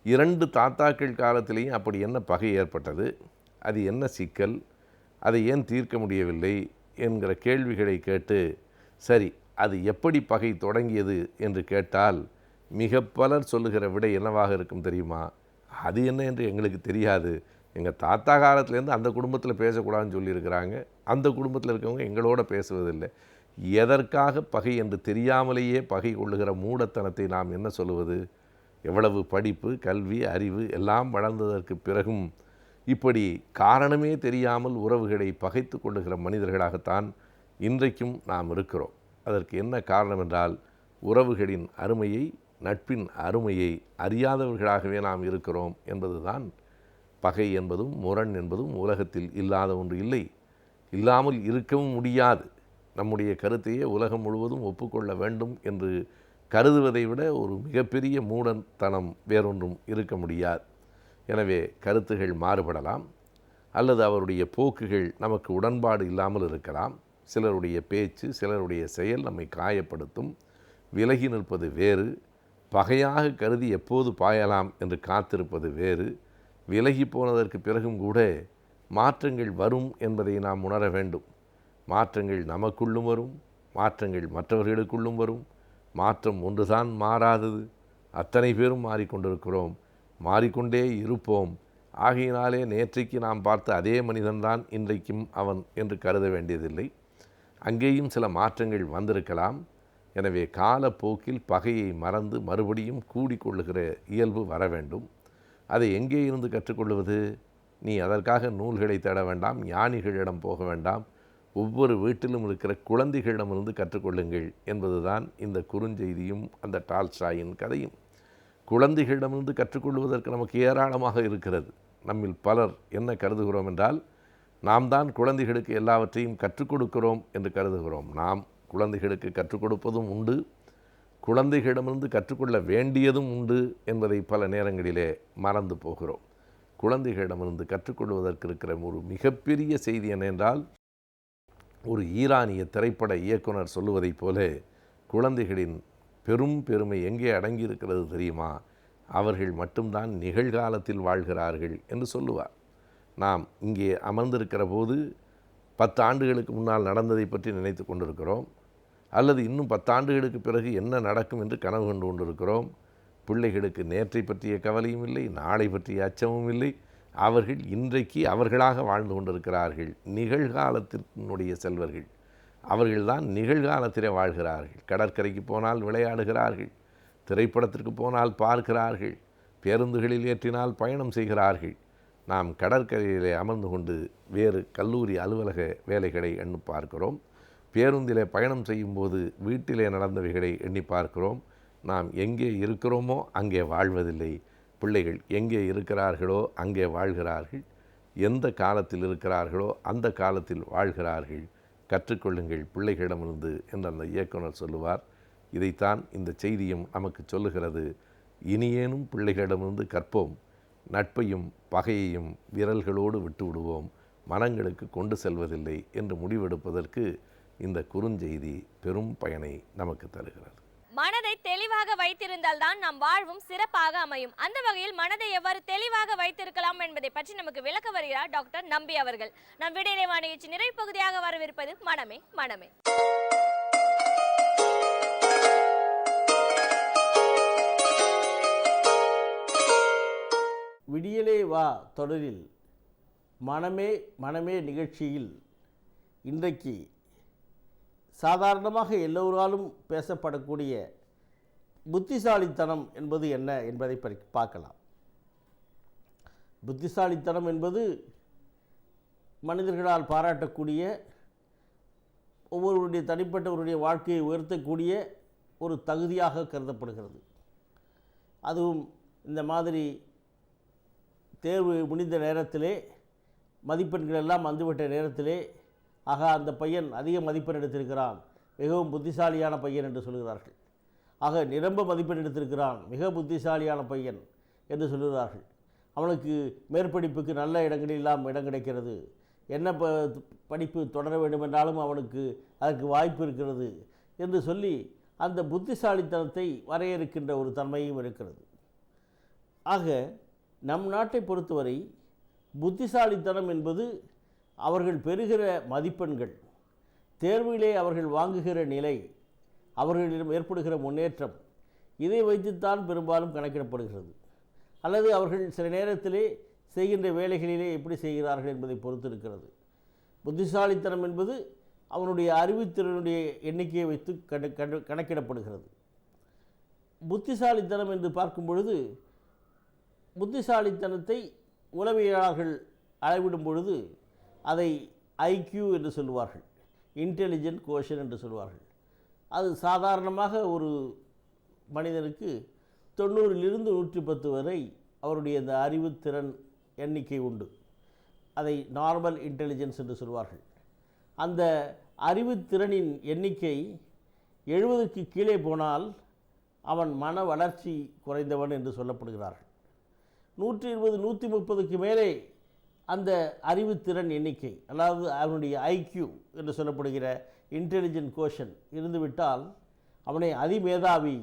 2 தாத்தாக்கள் காலத்திலேயும் அப்படி என்ன பகை ஏற்பட்டது? அது என்ன சிக்கல்? அதை ஏன் தீர்க்க முடியவில்லை என்கிற கேள்விகளை கேட்டு, சரி அது எப்படி பகை தொடங்கியது என்று கேட்டால் மிக பலர் சொல்லுகிற விடை என்னவாக இருக்கும் தெரியுமா? அது என்ன என்று எங்களுக்கு தெரியாது, எங்கள் தாத்தா காலத்துலேருந்து அந்த குடும்பத்தில் பேசக்கூடாதுன்னு சொல்லியிருக்கிறாங்க, அந்த குடும்பத்தில் இருக்கவங்க எங்களோட பேசுவதில்லை. எதற்காக பகை என்று தெரியாமலேயே பகை கொள்ளுகிற மூடத்தனத்தை நாம் என்ன சொல்லுவது? எவ்வளவு படிப்பு, கல்வி, அறிவு எல்லாம் வளர்ந்ததற்கு பிறகும் இப்படி காரணமே தெரியாமல் உறவுகளை பகைத்து கொள்ளுகிற மனிதர்களாகத்தான் இன்றைக்கும் நாம் இருக்கிறோம். அதற்கு என்ன காரணம் என்றால் உறவுகளின் அருமையை, நட்பின் அருமையை அறியாதவர்களாகவே நாம் இருக்கிறோம் என்பதுதான். பகை என்பதும் முரண் என்பதும் உலகத்தில் இல்லாத ஒன்று இல்லை, இல்லாமல் இருக்கவும் முடியாது. நம்முடைய கருத்தையே உலகம் முழுவதும் ஒப்புக்கொள்ள வேண்டும் என்று கருதுவதை விட ஒரு மிகப்பெரிய மூடத்தனம் வேறொன்றும் இருக்க முடியாது. எனவே கருத்துகள் மாறுபடலாம், அல்லது அவருடைய போக்குகள் நமக்கு உடன்பாடு இல்லாமல் இருக்கலாம். சிலருடைய பேச்சு, சிலருடைய செயல் நம்மை காயப்படுத்தும். விலகி நிற்பது வேறு, பகையாக கருதி எப்போது பாயலாம் என்று காத்திருப்பது வேறு. விலகி போனதற்கு பிறகும் கூட மாற்றங்கள் வரும் என்பதை நாம் உணர வேண்டும். மாற்றங்கள் நமக்குள்ளும் வரும், மாற்றங்கள் மற்றவர்களுக்குள்ளும் வரும். மாற்றம் ஒன்றுதான் மாறாதது, அத்தனை பேரும் மாறிக்கொண்டிருக்கிறோம், மாறிக்கொண்டே இருப்போம். ஆகையினாலே நேற்றைக்கு நாம் பார்த்த அதே மனிதன்தான் இன்றைக்கும் அவன் என்று கருத வேண்டியதில்லை. அங்கேயும் சில மாற்றங்கள் வந்திருக்கலாம். எனவே காலப்போக்கில் பகையை மறந்து மறுபடியும் கூடிக்கொள்ளுகிற இயல்பு வர வேண்டும். அதை எங்கே இருந்து கற்றுக்கொள்வது? நீ அதற்காக நூல்களை தேட வேண்டாம், ஞானிகளிடம் போக வேண்டாம், ஒவ்வொரு வீட்டிலும் இருக்கிற குழந்தைகளிடமிருந்து கற்றுக்கொள்ளுங்கள் என்பதுதான் இந்த குறுஞ்செய்தியும் அந்த டால்ஸ்டாயின் கதையும். குழந்தைகளிடமிருந்து கற்றுக்கொள்வதற்கு நமக்கு ஏராளமாக இருக்கிறது. நம்மில் பலர் என்ன கருதுகிறோம் என்றால், நாம் தான் குழந்தைகளுக்கு எல்லாவற்றையும் கற்றுக் கொடுக்கிறோம் என்று கருதுகிறோம். நாம் குழந்தைகளுக்கு கற்றுக் கொடுப்பதும் உண்டு, குழந்தைகளிடமிருந்து கற்றுக்கொள்ள வேண்டியதும் உண்டு என்பதை பல நேரங்களிலே மறந்து போகிறோம். குழந்தைகளிடமிருந்து கற்றுக்கொள்வதற்கு இருக்கிற ஒரு மிகப்பெரிய செய்தி என்னென்றால், ஒரு ஈரானிய திரைப்பட இயக்குனர் சொல்லுவதைப் போல குழந்தைகளின் பெரும் பெருமை எங்கே அடங்கியிருக்கிறது தெரியுமா? அவர்கள் மட்டும்தான் நிகழ்காலத்தில் வாழ்கிறார்கள் என்று சொல்லுவார். நாம் இங்கே அமர்ந்திருக்கிற போது 10 ஆண்டுகளுக்கு முன்னால் நடந்ததை பற்றி நினைத்து கொண்டிருக்கிறோம், அல்லது இன்னும் 10 ஆண்டுகளுக்கு பிறகு என்ன நடக்கும் என்று கனவு கண்டு கொண்டிருக்கிறோம். பிள்ளைகளுக்கு நேற்றை பற்றிய கவலையும் இல்லை, நாளை பற்றிய அச்சமும் இல்லை. அவர்கள் இன்றைக்கு அவர்களாக வாழ்ந்து கொண்டிருக்கிறார்கள். நிகழ்காலத்தினுடைய செல்வர்கள் அவர்கள்தான் நிகழ்காலத்திலே வாழ்கிறார்கள். கடற்கரைக்கு போனால் விளையாடுகிறார்கள், திரைப்படத்திற்கு போனால் பார்க்கிறார்கள், பேருந்துகளில் ஏற்றினால் பயணம் செய்கிறார்கள். நாம் கடற்கரையிலே அமர்ந்து கொண்டு வேறு கல்லூரி அலுவலக வேலைகளை எண்ணி பார்க்கிறோம். பேருந்திலே பயணம் செய்யும்போது வீட்டிலே நடந்தவைகளை எண்ணி பார்க்கிறோம். நாம் எங்கே இருக்கிறோமோ அங்கே வாழ்வதில்லை. பிள்ளைகள் எங்கே இருக்கிறார்களோ அங்கே வாழ்கிறார்கள். எந்த காலத்தில் இருக்கிறார்களோ அந்த காலத்தில் வாழ்கிறார்கள். கற்றுக்கொள்ளுங்கள் பிள்ளைகளிடமிருந்து என்று அந்த இயக்குனர் சொல்லுவார். இதைத்தான் இந்த செய்தியும் நமக்கு சொல்லுகிறது. இனியேனும் பிள்ளைகளிடமிருந்து கற்போம். நட்பையும் பகையையும் விரல்களோடு விட்டு விடுவோம். மனங்களுக்கு கொண்டு செல்வதில்லை என்று முடிவெடுப்பதற்கு இந்த குறுஞ்செய்தி பெரும் பயனை நமக்கு தருகிறது. மனதை தெளிவாக வைத்திருந்தால் தான் நம் வாழ்வும் சிறப்பாக அமையும். அந்த வகையில் மனதை எவ்வாறு தெளிவாக வைத்திருக்கலாம் என்பதை பற்றி நமக்கு விளக்க வருகிறார் டாக்டர் நம்பி அவர்கள். நம் விடையிலே நிகழ்ச்சி நிறைவு பகுதியாக வரவிருப்பது மனமே மனமே. விடியலே வா தொடரில் மனமே மனமே நிகழ்ச்சியில் இன்றைக்கு சாதாரணமாக எல்லோராலும் பேசப்படக்கூடிய புத்திசாலித்தனம் என்பது என்ன என்பதை பார்க்கலாம். புத்திசாலித்தனம் என்பது மனிதர்களால் பாராட்டக்கூடிய, ஒவ்வொருவருடைய தனிப்பட்டவருடைய வாழ்க்கையை உயர்த்தக்கூடிய ஒரு தகுதியாக கருதப்படுகிறது. அதுவும் இந்த மாதிரி தேர்வு முடிந்த நேரத்திலே, மதிப்பெண்கள் எல்லாம் வந்துவிட்ட நேரத்திலே, ஆக அந்த பையன் அதிக மதிப்பெண் எடுத்திருக்கிறான், மிகவும் புத்திசாலியான பையன் என்று சொல்கிறார்கள். ஆக நிரம்ப மதிப்பெண் எடுத்திருக்கிறான், மிக புத்திசாலியான பையன் என்று சொல்கிறார்கள். அவனுக்கு மேற்படிப்புக்கு நல்ல இடங்களெல்லாம் இடம் கிடைக்கிறது, என்ன படிப்பு தொடர வேண்டுமென்றாலும் அவனுக்கு அதற்கு வாய்ப்பு இருக்கிறது என்று சொல்லி அந்த புத்திசாலித்தனத்தை வரையறுக்கின்ற ஒரு தன்மையும் இருக்கிறது. ஆக நம் நாட்டை பொறுத்தவரை புத்திசாலித்தனம் என்பது அவர்கள் பெறுகிற மதிப்பெண்கள், தேர்விலே அவர்கள் வாங்குகிற நிலை, அவர்களிடம் ஏற்படுகிற முன்னேற்றம், இதை வைத்துத்தான் பெரும்பாலும் கணக்கிடப்படுகிறது. அல்லது அவர்கள் சில நேரத்திலே செய்கின்ற வேலைகளிலே எப்படி செய்கிறார்கள் என்பதை பொறுத்து இருக்கிறது. புத்திசாலித்தனம் என்பது அவனுடைய அறிவுத்திறனுடைய எண்ணிக்கையை வைத்து கணக்கிடப்படுகிறது. புத்திசாலித்தனம் என்று பார்க்கும் பொழுது, புத்திசாலித்தனத்தை உளவியலாளர்கள் அளவிடும் பொழுது அதை ஐக்யூ என்று சொல்லுவார்கள், இன்டெலிஜென்ட் கோஷன் என்று சொல்வார்கள். அது சாதாரணமாக ஒரு மனிதனுக்கு 90லிருந்து 110 வரை அவருடைய இந்த அறிவுத்திறன் எண்ணிக்கை உண்டு. அதை நார்மல் இன்டெலிஜென்ஸ் என்று சொல்வார்கள். அந்த அறிவுத்திறனின் எண்ணிக்கை 70க்கு கீழே போனால் அவன் மன வளர்ச்சி குறைந்தவன் என்று சொல்லப்படுகிறார்கள். 120 130க்கு மேலே அந்த அறிவுத்திறன் எண்ணிக்கை, அதாவது அவனுடைய ஐக்யூ என்று சொல்லப்படுகிற இன்டெலிஜென்ட் கோஷன் இருந்துவிட்டால் அவனை அதிமேதாவி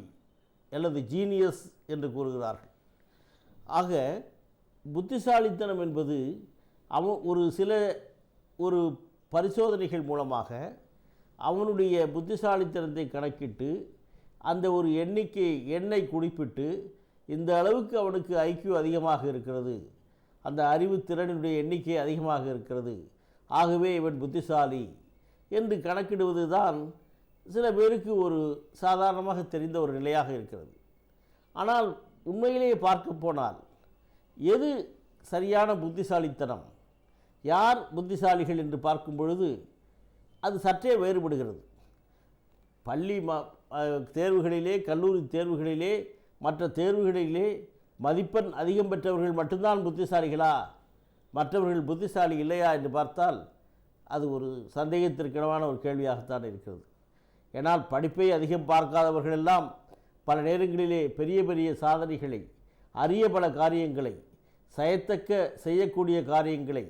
அல்லது ஜீனியஸ் என்று கூறுகிறார்கள். ஆக புத்திசாலித்தனம் என்பது ஒரு பரிசோதனைகள் மூலமாக அவனுடைய புத்திசாலித்தனத்தை கணக்கிட்டு அந்த ஒரு எண்ணை குறிப்பிட்டு இந்த அளவுக்கு அவனுக்கு ஐக்யூ அதிகமாக இருக்கிறது, அந்த அறிவுத்திறனுடைய எண்ணிக்கை அதிகமாக இருக்கிறது, ஆகவே இவன் புத்திசாலி என்று கணக்கிடுவது தான் சில பேருக்கு ஒரு சாதாரணமாக தெரிந்த ஒரு நிலையாக இருக்கிறது. ஆனால் உண்மையிலேயே பார்க்க போனால் எது சரியான புத்திசாலித்தனம், யார் புத்திசாலிகள் என்று பார்க்கும் பொழுது அது சற்றே வேறுபடுகிறது. பள்ளி தேர்வுகளிலே, கல்லூரி தேர்வுகளிலே, மற்ற தேர்வுகளிலே மதிப்பெண் அதிகம் பெற்றவர்கள் மட்டும்தான் புத்திசாலிகளா, மற்றவர்கள் புத்திசாலி இல்லையா என்று பார்த்தால் அது ஒரு சந்தேகத்திற்கிடமான ஒரு கேள்வியாகத்தான் இருக்கிறது. ஏன்னால் படிப்பை அதிகம் பார்க்காதவர்களெல்லாம் பல நேரங்களிலே பெரிய பெரிய சாதனைகளை, அரிய பல காரியங்களை, செய்யக்கூடிய காரியங்களை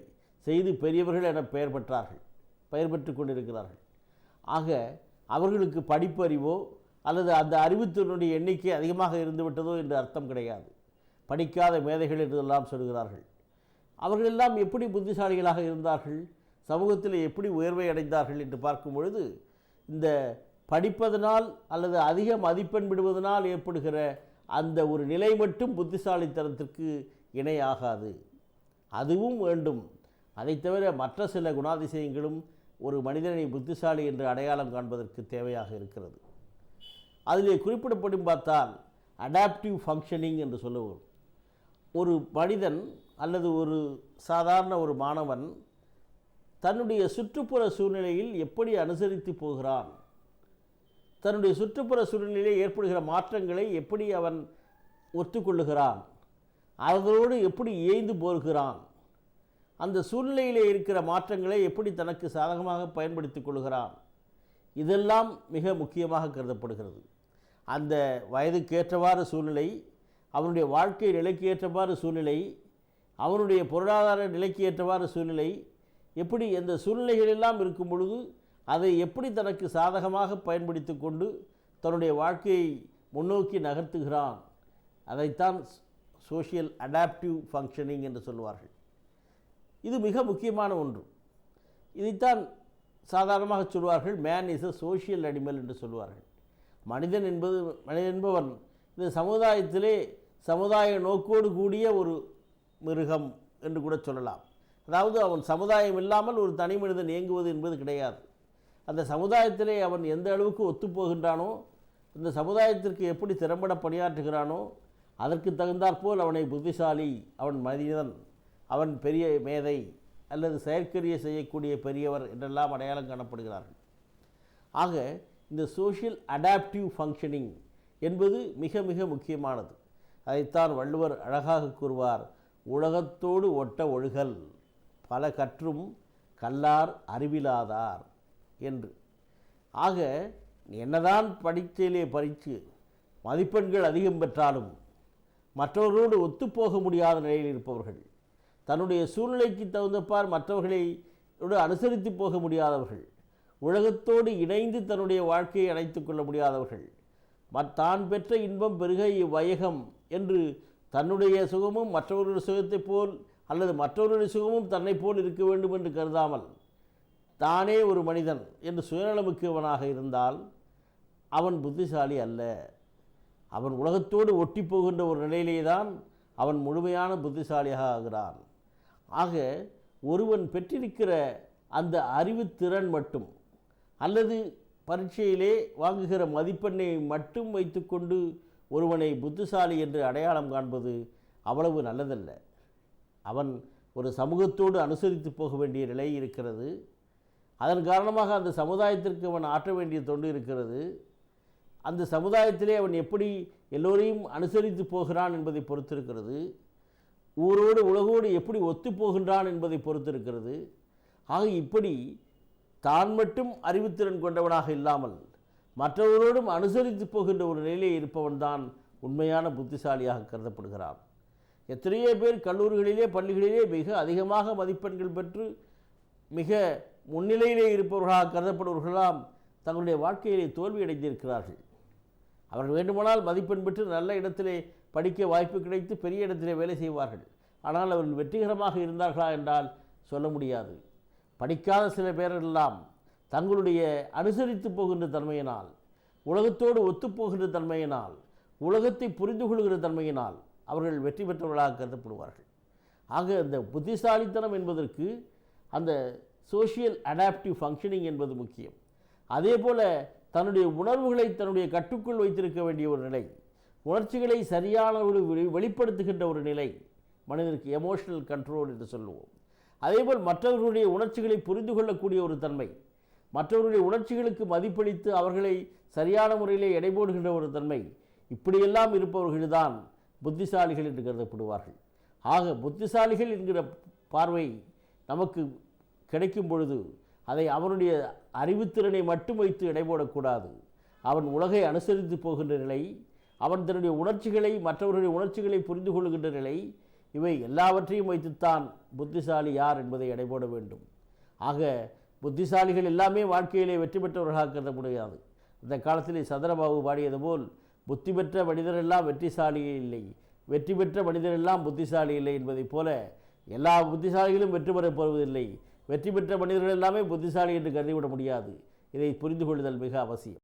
செய்து பெரியவர்கள் என பெயர் பெற்று கொண்டிருக்கிறார்கள். ஆக அவர்களுக்கு படிப்பு அறிவோ அல்லது அந்த அறிவுத்திறனுடைய எண்ணிக்கை அதிகமாக இருந்துவிட்டதோ என்று அர்த்தம் கிடையாது. படிக்காத மேதைகள் என்றெல்லாம் சொல்கிறார்கள். அவர்களெல்லாம் எப்படி புத்திசாலிகளாக இருந்தார்கள், சமூகத்தில் எப்படி உயர்வை அடைந்தார்கள் என்று பார்க்கும் பொழுது இந்த படிப்பதனால் அல்லது அதிக மதிப்பெண் விடுவதனால் ஏற்படுகிற அந்த ஒரு நிலை மட்டும் புத்திசாலித்தனத்திற்கு இணையாகாது. அதுவும் வேண்டும். அதை தவிர மற்ற சில குணாதிசயங்களும் ஒரு மனிதனை புத்திசாலி என்று அடையாளம் காண்பதற்கு தேவையாக இருக்கிறது. அதிலே குறிப்பிடப்படும் பார்த்தால் அடாப்டிவ் ஃபங்க்ஷனிங் என்று சொல்லுவோம். ஒரு மனிதன் அல்லது ஒரு சாதாரண ஒரு மாணவன் தன்னுடைய சுற்றுப்புற சூழ்நிலையில் எப்படி அனுசரித்து போகிறான், தன்னுடைய சுற்றுப்புற சூழ்நிலையிலே ஏற்படுகிற மாற்றங்களை எப்படி அவன் ஒத்துக்கொள்ளுகிறான், அதோடு எப்படி இயைந்து போகிறான், அந்த சூழ்நிலையிலே இருக்கிற மாற்றங்களை எப்படி தனக்கு சாதகமாக பயன்படுத்தி கொள்கிறான், இதெல்லாம் மிக முக்கியமாக கருதப்படுகிறது. அந்த வயதுக்கேற்றவாறு சூழ்நிலை, அவனுடைய வாழ்க்கை நிலைக்கு ஏற்றவாறு சூழ்நிலை, அவனுடைய பொருளாதார நிலைக்கு ஏற்றவாறு சூழ்நிலை, எப்படி எந்த சூழ்நிலைகளெல்லாம் இருக்கும் பொழுது அதை எப்படி தனக்கு சாதகமாக பயன்படுத்தி கொண்டு தன்னுடைய வாழ்க்கையை முன்னோக்கி நகர்த்துகிறான், அதைத்தான் சோஷியல் அடாப்டிவ் ஃபங்க்ஷனிங் என்று சொல்வார்கள். இது மிக முக்கியமான ஒன்று. இதைத்தான் சாதாரணமாக சொல்வார்கள் man is a social animal என்று சொல்வார்கள். மனிதன் என்பவன் இந்த சமுதாயத்திலே சமுதாய நோக்கோடு கூடிய ஒரு மிருகம் என்று கூட சொல்லலாம். அதாவது அவன் சமுதாயம் இல்லாமல் ஒரு தனி மனிதன் இயங்குவது என்பது கிடையாது. அந்த சமுதாயத்திலே அவன் எந்த அளவுக்கு ஒத்துப்போகின்றானோ, இந்த சமுதாயத்திற்கு எப்படி திறம்பட பணியாற்றுகிறானோ, அதற்கு தகுந்தாற்போல் அவனை புத்திசாலி, அவன் மனிதன், அவன் பெரிய மேதை அல்லது செயற்கரிய செய்யக்கூடிய பெரியவர் என்றெல்லாம் அடையாளம் காணப்படுகிறார்கள். ஆக இந்த சோஷியல் அடாப்டிவ் ஃபங்க்ஷனிங் என்பது மிக மிக முக்கியமானது. அதைத்தான் வள்ளுவர் அழகாக கூறுவார், உலகத்தோடு ஒட்ட ஒழுகல் பல கற்றும் கல்லார் அறிவிலாதார் என்று. ஆக என்னதான் பரீட்சையிலே பரீட்சை மதிப்பெண்கள் அதிகம் பெற்றாலும் மற்றவர்களோடு ஒத்துப்போக முடியாத நிலையில் இருப்பவர்கள், தன்னுடைய சூழ்நிலைக்கு தகுந்தப்பார் மற்றவர்களோடு அனுசரித்து போக முடியாதவர்கள், உலகத்தோடு இணைந்து தன்னுடைய வாழ்க்கையை அணைத்து கொள்ள முடியாதவர்கள், தான் பெற்ற இன்பம் பெருக இவ்வையகம் என்று தன்னுடைய சுகமும் மற்றவர்களுடைய சுகத்தைப் போல் அல்லது மற்றவர்களுடைய சுகமும் தன்னை போல் இருக்க வேண்டும் என்று கருதாமல் தானே ஒரு மனிதன் என்று சுயநலமுக்கியவனாக இருந்தால் அவன் புத்திசாலி அல்ல. அவன் உலகத்தோடு ஒட்டி போகின்ற ஒரு நிலையிலே தான் அவன் முழுமையான புத்திசாலியாக ஆகிறான். ஆக ஒருவன் பெற்றிருக்கிற அந்த அறிவுத்திறன் மட்டும் அல்லது பரீட்சையிலே வாங்குகிற மதிப்பெண்ணை மட்டும் வைத்துக்கொண்டு ஒருவனை புத்திசாலி என்று அடையாளம் காண்பது அவ்வளவு நல்லதல்ல. அவன் ஒரு சமூகத்தோடு அனுசரித்து போக வேண்டிய நிலை இருக்கிறது. அதன் காரணமாக அந்த சமுதாயத்திற்கு அவன் ஆற்ற வேண்டிய தொண்டு இருக்கிறது. அந்த சமுதாயத்திலே அவன் எப்படி எல்லோரையும் அனுசரித்து போகிறான் என்பதை பொறுத்திருக்கிறது. ஊரோடு உலகோடு எப்படி ஒத்து போகின்றான் என்பதை பொறுத்திருக்கிறது. ஆக இப்படி தான் மட்டும் அறிவுத்திறன் கொண்டவனாக இல்லாமல் மற்றவரோடும் அனுசரித்து போகின்ற ஒரு நிலையிலே இருப்பவன் தான் உண்மையான புத்திசாலியாக கருதப்படுகிறான். எத்தனையோ பேர் கல்லூரிகளிலே பள்ளிகளிலே மிக அதிகமாக மதிப்பெண்கள் பெற்று மிக முன்னிலையிலே இருப்பவர்களாக கருதப்படுவர்களாம் தங்களுடைய வாழ்க்கையிலே தோல்வியடைந்திருக்கிறார்கள். அவர்கள் வேண்டுமானால் மதிப்பெண் பெற்று நல்ல இடத்திலே படிக்க வாய்ப்பு கிடைத்து பெரிய இடத்திலே வேலை செய்வார்கள். ஆனால் அவர்கள் வெற்றிகரமாக இருந்தார்களா என்றால் சொல்ல முடியாது. படிக்காத சில பேரெல்லாம் தங்களுடைய அனுசரித்து போகின்ற தன்மையினால், உலகத்தோடு ஒத்துப்போகின்ற தன்மையினால், உலகத்தை புரிந்து கொள்கிற தன்மையினால் அவர்கள் வெற்றி பெற்றவர்களாக கருதப்படுவார்கள். ஆக இந்த புத்திசாலித்தனம் என்பதற்கு அந்த சோஷியல் அடாப்டிவ் ஃபங்க்ஷனிங் என்பது முக்கியம். அதே போல் தன்னுடைய உணர்வுகளை தன்னுடைய கட்டுக்குள் வைத்திருக்க வேண்டிய ஒரு நிலை, உணர்ச்சிகளை சரியான வெளிப்படுத்துகின்ற ஒரு நிலை மனிதனுக்கு எமோஷனல் கண்ட்ரோல் என்று சொல்லுவோம். அதேபோல் மற்றவர்களுடைய உணர்ச்சிகளை புரிந்து கொள்ளக்கூடிய ஒரு தன்மை, மற்றவர்களுடைய உணர்ச்சிகளுக்கு மதிப்பளித்து அவர்களை சரியான முறையிலே எடைபோடுகின்ற ஒரு தன்மை, இப்படியெல்லாம் இருப்பவர்கள்தான் புத்திசாலிகள் என்று கருதப்படுவார்கள். ஆக புத்திசாலிகள் என்கிற பார்வை நமக்கு கிடைக்கும் பொழுது அதை அவனுடைய அறிவுத்திறனை மட்டும் வைத்து எடைபோடக்கூடாது. அவன் உலகை அனுசரித்து போகின்ற நிலை, அவன் தன்னுடைய உணர்ச்சிகளை மற்றவர்களுடைய உணர்ச்சிகளை புரிந்து கொள்கின்ற நிலை, இவை எல்லாவற்றையும் வைத்துத்தான் புத்திசாலி யார் என்பதை எடைபோட வேண்டும். ஆக புத்திசாலிகள் எல்லாமே வாழ்க்கையிலே வெற்றி பெற்றவர்களாக கருத முடியாது. அந்த காலத்திலே சந்திரபாபு பாடியது போல், புத்தி பெற்ற மனிதரெல்லாம் வெற்றிசாலியே இல்லை, வெற்றி பெற்ற மனிதரெல்லாம் புத்திசாலி இல்லை என்பதைப் போல எல்லா புத்திசாலிகளும் வெற்றி பெறப் போவதில்லை, வெற்றி பெற்ற மனிதர்கள் எல்லாமே புத்திசாலி என்று கருதிவிட முடியாது. இதை புரிந்து கொள்ளுதல் மிக அவசியம்.